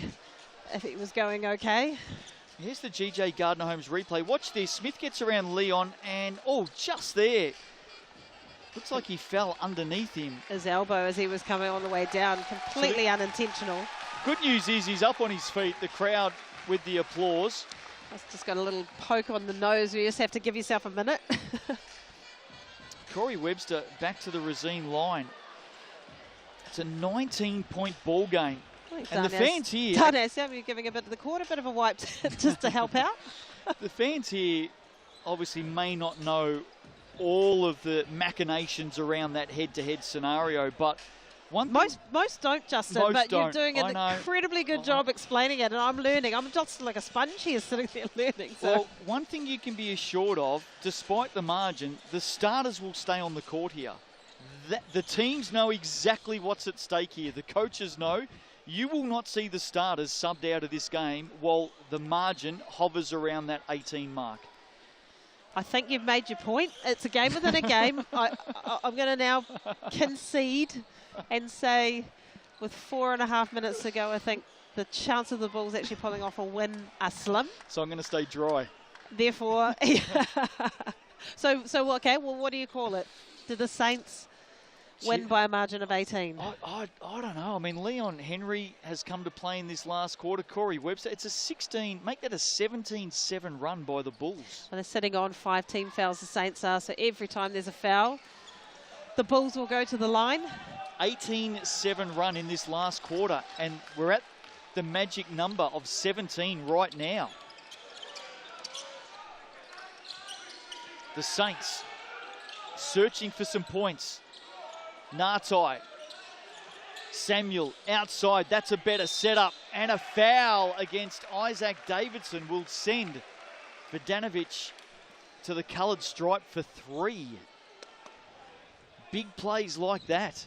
if it was going okay. Here's the GJ Gardner Holmes replay. Watch this. Smith gets around Leon and, oh, just there. Looks like he fell underneath him. His elbow as he was coming on the way down, completely unintentional. Good news is he's up on his feet. The crowd with the applause. That's just got a little poke on the nose. You just have to give yourself a minute. Corey Webster back to the Racine line. It's a 19-point ball game. And the fans here... You're giving a bit of the court, a bit of a wipe just to help out. The fans here obviously may not know all of the machinations around that head-to-head scenario, but most don't, Justin, most but don't. You're doing an incredibly good job explaining it, and I'm learning. I'm just like a sponge here sitting there learning. So. Well, one thing you can be assured of, despite the margin, the starters will stay on the court here. The teams know exactly what's at stake here. The coaches know. You will not see the starters subbed out of this game while the margin hovers around that 18 mark. I think you've made your point. It's a game within a game. I'm going to now concede and say with 4.5 minutes to go, I think the chance of the Bulls actually pulling off a win are slim. So I'm going to stay dry. Therefore, so okay, well, what do you call it? Did the Saints win by a margin of 18? I don't know. I mean, Leon Henry has come to play in this last quarter. Corey Webster, it's a 16, make that a 17-7 run by the Bulls. Well, they're sitting on 5 team fouls, the Saints are, so every time there's a foul, the Bulls will go to the line. 18-7 run in this last quarter, and we're at the magic number of 17 right now. The Saints searching for some points. Ngatai, Samuel outside, that's a better setup, and a foul against Isaac Davidson will send Vidanovic to the coloured stripe for 3. Big plays like that.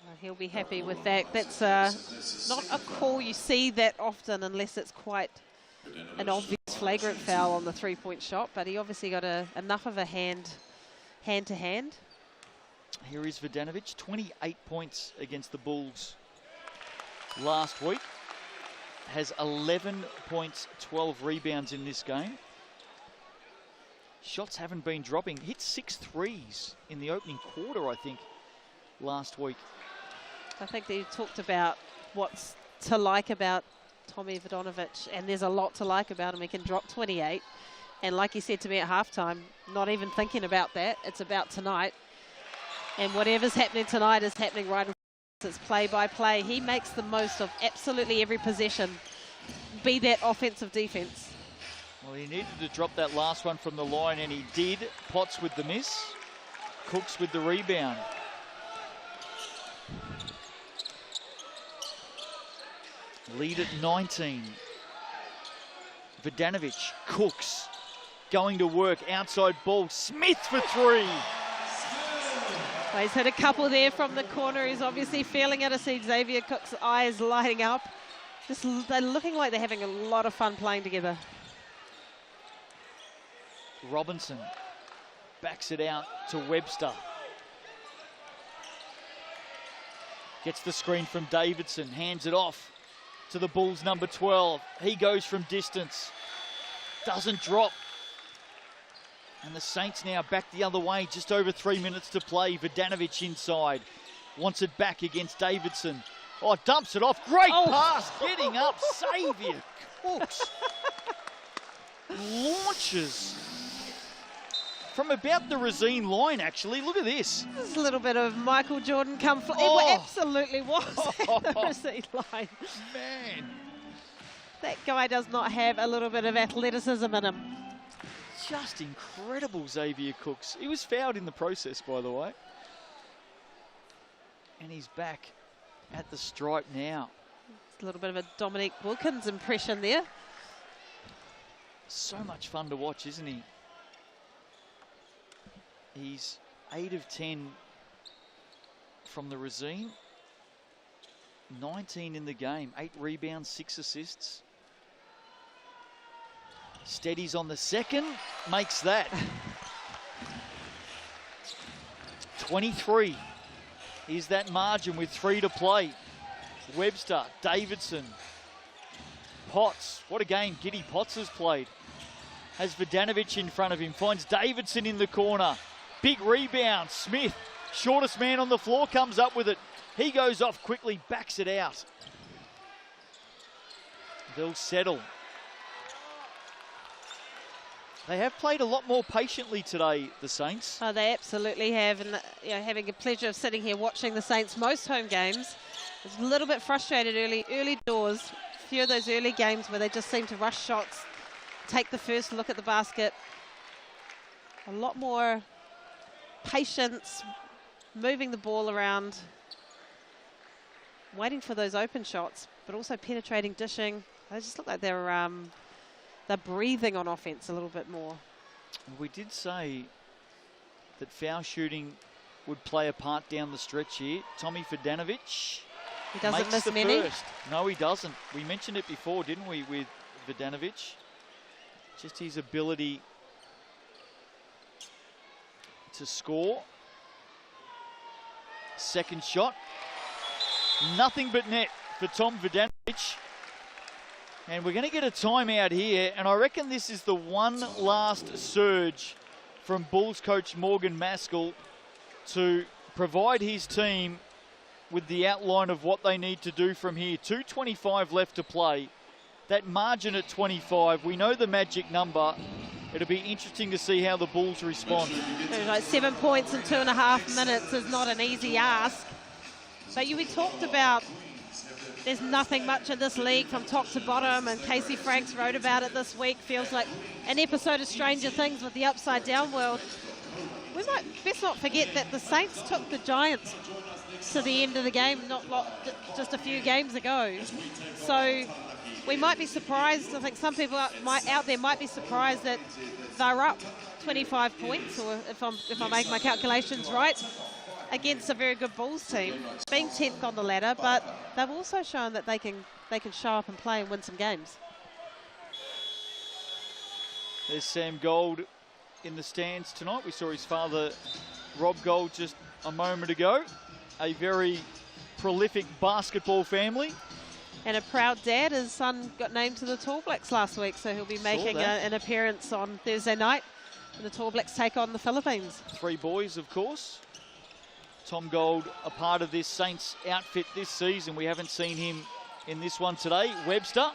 Well, he'll be happy with that. That's not a call you see that often unless it's quite an obvious flagrant foul on the 3-point shot, but he obviously got enough of a hand hand to hand. Here is Vodanovic, 28 points against the Bulls last week. Has 11 points, 12 rebounds in this game. Shots haven't been dropping. Hit 6 threes in the opening quarter, I think, last week. I think they talked about what's to like about Tommy Vodanovic, and there's a lot to like about him. He can drop 28. And like he said to me at halftime, not even thinking about that. It's about tonight. And whatever's happening tonight is happening right in front of us. It's play by play. He makes the most of absolutely every possession, be that offensive defense. Well, he needed to drop that last one from the line, and he did. Potts with the miss. Cooks with the rebound. Lead at 19. Vodanovic, Cooks, going to work, outside ball, Smith for 3. Well, he's hit a couple there from the corner. He's obviously feeling it. I see Xavier Cook's eyes lighting up. They're looking like they're having a lot of fun playing together. Robinson backs it out to Webster. Gets the screen from Davidson, hands it off to the Bulls' number 12. He goes from distance, doesn't drop. And the Saints now back the other way, just over 3 minutes to play. Vodanovic inside, wants it back against Davidson. Oh, dumps it off, great pass, getting up, Xavier Cooks. Launches from about the Racine line, actually. Look at this. There's a little bit of Michael Jordan come flying. It absolutely was at the Racine line. Man. That guy does not have a little bit of athleticism in him. Just incredible, Xavier Cooks. He was fouled in the process, by the way. And he's back at the stripe now. It's a little bit of a Dominique Wilkins impression there. So much fun to watch, isn't he? He's 8 of 10 from the Racine. 19 in the game, 8 rebounds, 6 assists. Steadies on the second, makes that. 23 is that margin with 3 to play. Webster, Davidson, Potts. What a game Giddy Potts has played. Has Vodanovic in front of him, finds Davidson in the corner. Big rebound, Smith, shortest man on the floor, comes up with it. He goes off quickly, backs it out. They'll settle. They have played a lot more patiently today, the Saints. Oh, they absolutely have, and having a pleasure of sitting here watching the Saints most home games. I was a little bit frustrated early doors. A few of those early games where they just seem to rush shots, take the first look at the basket. A lot more patience, moving the ball around, waiting for those open shots, but also penetrating, dishing. They just look like they're breathing on offense a little bit more. We did say that foul shooting would play a part down the stretch here. Tommy Vodanovic. He doesn't miss the many. First. No, he doesn't. We mentioned it before, didn't we, with Vodanovic? Just his ability to score. Second shot. Nothing but net for Tom Vodanovic. And we're going to get a timeout here, and I reckon this is the one last surge from Bulls coach Morgan Maskell to provide his team with the outline of what they need to do from here. 2:25 left to play. That margin at 25, we know the magic number. It'll be interesting to see how the Bulls respond. 7 points in 2.5 minutes is not an easy ask. But we talked about there's nothing much in this league from top to bottom, and Casey Franks wrote about it this week. Feels like an episode of Stranger Things with the upside down world. We might best not forget that the Saints took the Giants to the end of the game just a few games ago. So we might be surprised. I think some people out there might be surprised that they're up 25 points, or if I make my calculations right, against a very good Bulls team, being 10th on the ladder, but they've also shown that they can show up and play and win some games. There's Sam Gold in the stands tonight. We saw his father, Rob Gold, just a moment ago. A very prolific basketball family. And a proud dad. His son got named to the Tall Blacks last week, so he'll be making an appearance on Thursday night when the Tall Blacks take on the Philippines. 3 boys, of course. Tom Gold, a part of this Saints outfit this season. We haven't seen him in this one today. Webster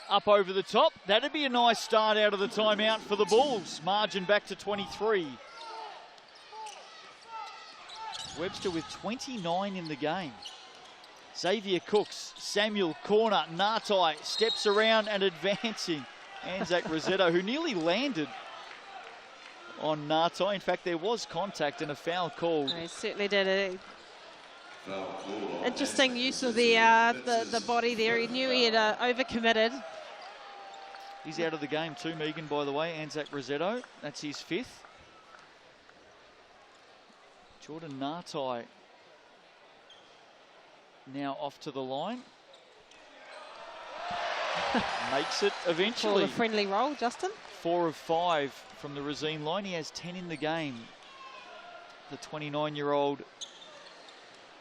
up over the top. That'd be a nice start out of the timeout for the Bulls. Margin back to 23. Webster with 29 in the game. Xavier Cooks, Samuel, corner, Natai steps around and advancing. Anzac Rossetto, who nearly landed on Natai. In fact, there was contact and a foul called. He certainly did. Interesting use of the body there. He knew he had overcommitted. He's out of the game too, Megan, by the way. Anzac Rossetto, that's his 5th. Jordan Natai now off to the line. Makes it eventually. For the friendly roll, Justin. 4 of 5 from the Rosine line. He has 10 in the game. The 29-year-old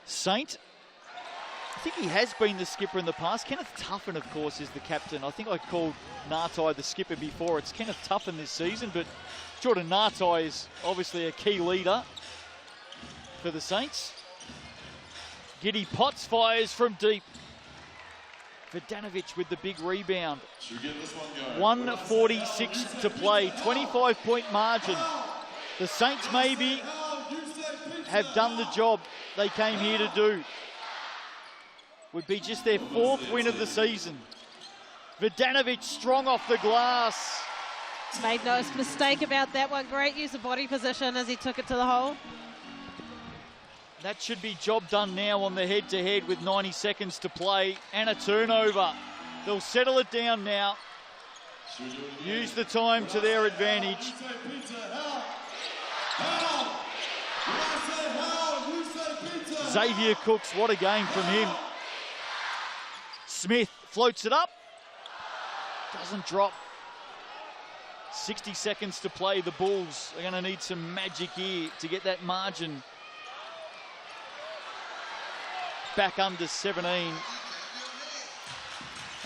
Saint. I think he has been the skipper in the past. Kenneth Tuffin, of course, is the captain. I think I called Natai the skipper before. It's Kenneth Tuffin this season, but Jordan Natai is obviously a key leader for the Saints. Giddy Potts fires from deep. Vidanovic with the big rebound. 1:46 to play, 25-point margin. The Saints maybe have done the job they came here to do. Would be just their 4th win of the season. Vidanovic strong off the glass. Made no mistake about that one. Great use of body position as he took it to the hole. That should be job done now on the head-to-head with 90 seconds to play and a turnover. They'll settle it down now. Use the time to their advantage. Xavier Cooks, what a game from him. Smith floats it up. Doesn't drop. 60 seconds to play. The Bulls are going to need some magic here to get that margin back under 17.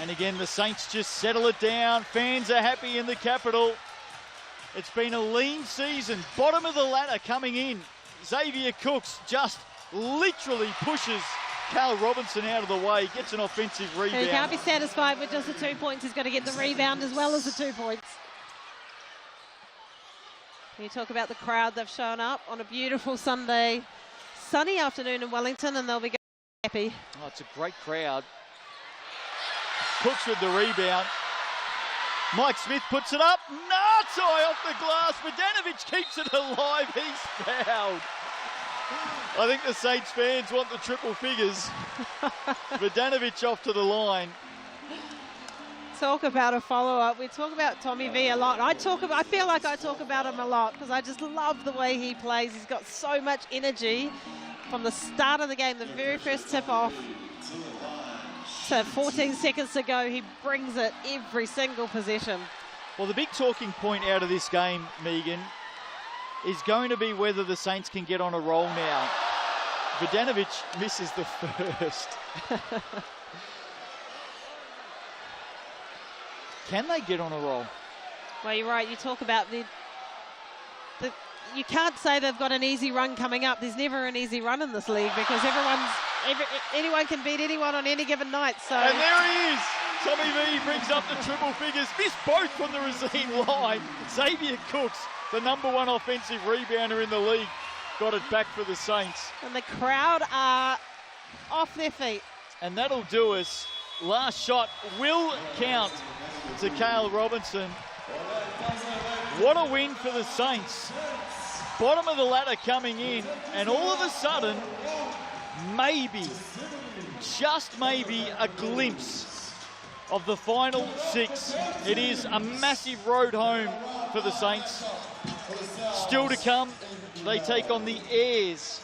And again, the Saints just settle it down. Fans are happy in the capital. It's been a lean season. Bottom of the ladder coming in. Xavier Cooks just literally pushes Carl Robinson out of the way, gets an offensive rebound. He can't be satisfied with just the 2 points. He's got to get the rebound as well as the 2 points. You talk about the crowd. They've shown up on a beautiful Sunday, sunny afternoon in Wellington, and they'll be happy. Oh, it's a great crowd. Cooks with the rebound. Mike Smith puts it up. Natai off the glass. Vidanovic keeps it alive. He's fouled. I think the Saints fans want the triple figures. Vidanovic off to the line. Talk about a follow-up. We talk about Tommy V a lot. I feel like I talk about him a lot because I just love the way he plays. He's got so much energy from the start of the game, the very first tip-off to 14 seconds to go. He brings it every single possession. Well, the big talking point out of this game, Megan, is going to be whether the Saints can get on a roll now. Vidanovic misses the first. Can they get on a roll? Well, you're right. You talk about you can't say they've got an easy run coming up. There's never an easy run in this league because anyone can beat anyone on any given night. So. And there he is. Tommy V brings up the triple figures. Missed both from the Rosine line. Xavier Cooks, the #1 offensive rebounder in the league, got it back for the Saints. And the crowd are off their feet. And that'll do us. Last shot will count to Cale Robinson. What a win for the Saints. Bottom of the ladder coming in, and all of a sudden, maybe, just maybe, a glimpse of the final 6. It is a massive road home for the Saints. Still to come, they take on the Airs,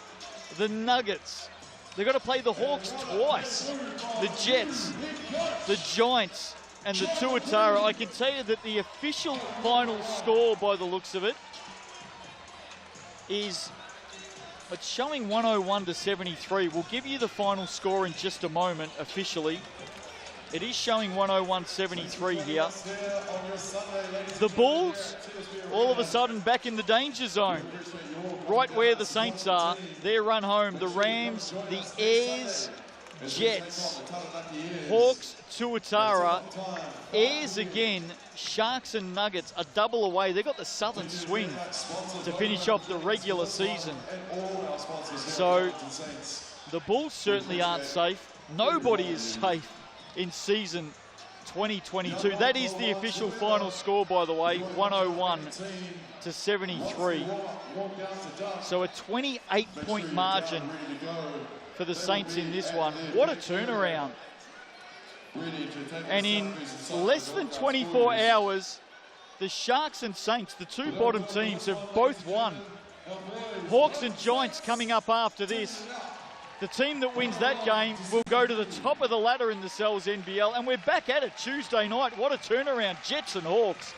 the Nuggets. They've got to play the Hawks twice, the Jets, the Giants, and the Tuatara. I can tell you that the official final score, by the looks of it, is it's showing 101 to 73. We'll give you the final score in just a moment officially. It is showing 101-73 here. The Bulls, all of a sudden, back in the danger zone. Right where the Saints are, their run home. The Rams, the Airs, Jets, Hawks, Tuatara, Airs again, Sharks and Nuggets, a double away. They've got the southern swing to finish off the regular season. So the Bulls certainly aren't safe. Nobody is safe in season 2022. That is the official final score, by the way, 101 to 73. So a 28-point margin for the Saints in this one. What a turnaround. And in less than 24 hours, the Sharks and Saints, the two bottom teams, have both won. Hawks and Giants coming up after this. The team that wins that game will go to the top of the ladder in the Cells NBL, and we're back at it Tuesday night. What a turnaround, Jets and Hawks.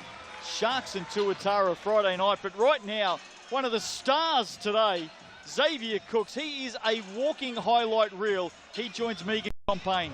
Sharks and Tuatara Friday night, but right now, one of the stars today, Xavier Cooks. He is a walking highlight reel. He joins Megan Champagne.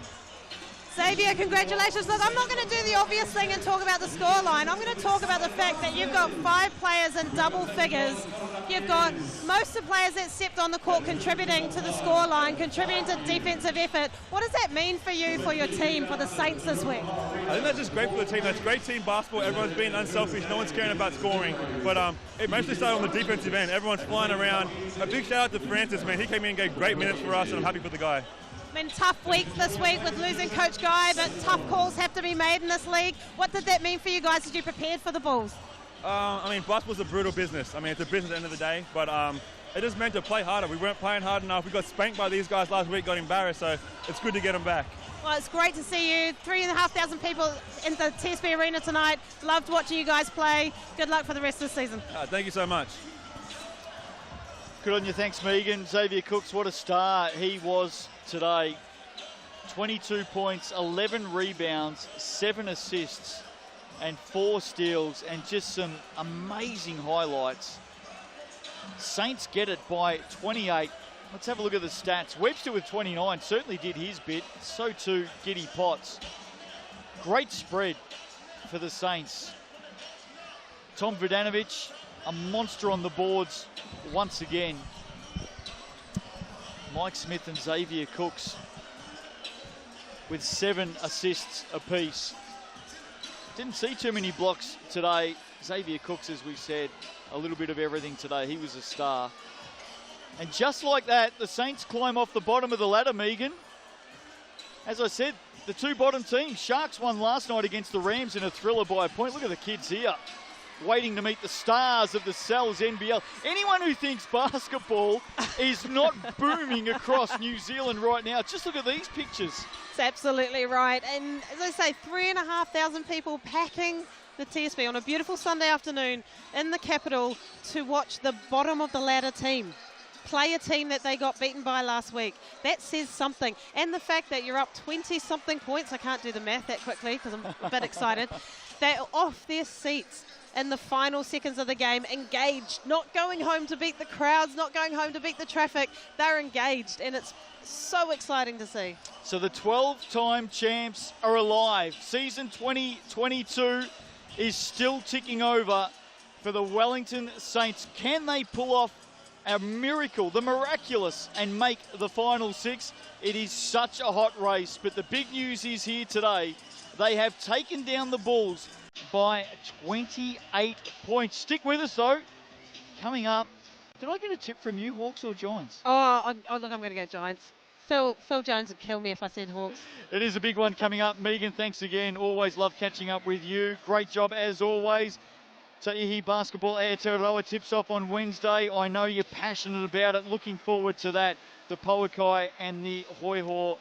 Xavier, congratulations. Look, I'm not going to do the obvious thing and talk about the scoreline. I'm going to talk about the fact that you've got 5 players in double figures. You've got most of the players that stepped on the court contributing to the scoreline, contributing to defensive effort. What does that mean for you, for your team, for the Saints this week? I think that's just great for the team. That's great team basketball. Everyone's being unselfish. No one's caring about scoring. But it mostly started on the defensive end. Everyone's flying around. A big shout out to Francis, man. He came in and gave great minutes for us, and I'm happy for the guy. Been tough week this week with losing Coach Guy, but tough calls have to be made in this league. What did that mean for you guys as you prepared for the Bulls? I mean, basketball's a brutal business. I mean, it's a business at the end of the day, but it is meant to play harder. We weren't playing hard enough. We got spanked by these guys last week, got embarrassed, so it's good to get them back. Well, it's great to see you. 3,500 people in the TSB Arena tonight. Loved watching you guys play. Good luck for the rest of the season. Thank you so much. Good on you. Thanks, Megan. Xavier Cooks, what a star he was today. 22 points, 11 rebounds, 7 assists, and 4 steals, and just some amazing highlights. Saints get it by 28. Let's have a look at the stats. Webster with 29 certainly did his bit. So too Giddy Potts. Great spread for the Saints. Tom Vodanovic, a monster on the boards once again. Mike Smith and Xavier Cooks with 7 assists apiece. Didn't see too many blocks today. Xavier Cooks, as we said, a little bit of everything today. He was a star. And just like that, the Saints climb off the bottom of the ladder, Megan. As I said, the two bottom teams. Sharks won last night against the Rams in a thriller by a point. Look at the kids here, waiting to meet the stars of the Cells NBL. Anyone who thinks basketball is not booming across New Zealand right now, just look at these pictures. It's absolutely right. And as I say, 3,500 people packing the TSB on a beautiful Sunday afternoon in the capital to watch the bottom of the ladder team play a team that they got beaten by last week. That says something. And the fact that you're up 20-something points, I can't do the math that quickly because I'm a bit excited. They're off their seats in the final seconds of the game, engaged, not going home to beat the crowds, not going home to beat the traffic. They're engaged, and it's so exciting to see. So the 12-time champs are alive. Season 2022 is still ticking over for the Wellington Saints. Can they pull off a miracle, the miraculous, and make the final 6? It is such a hot race, but the big news is here today. They have taken down the Bulls by 28 points. Stick with us, though. Coming up, did I get a tip from you, Hawks or Giants? Oh look, I'm going to go Giants. Phil Jones would kill me if I said Hawks. It is a big one coming up. Megan, thanks again. Always love catching up with you. Great job as always. Ta'ihi Basketball Aotearoa tips off on Wednesday. I know you're passionate about it. Looking forward to that. The Pauakai and the Hoiho.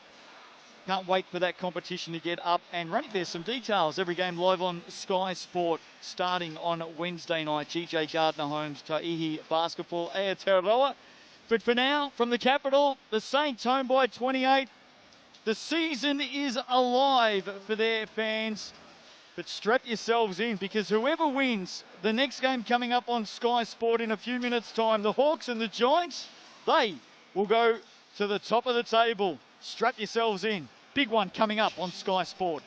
Can't wait for that competition to get up and running. There's some details. Every game live on Sky Sport starting on Wednesday night. GJ Gardner Holmes, Ta'ihi Basketball Aotearoa. But for now, from the capital, the Saints home by 28. The season is alive for their fans. But strap yourselves in, because whoever wins the next game coming up on Sky Sport in a few minutes' time, the Hawks and the Giants, they will go to the top of the table. Strap yourselves in. Big one coming up on Sky Sport.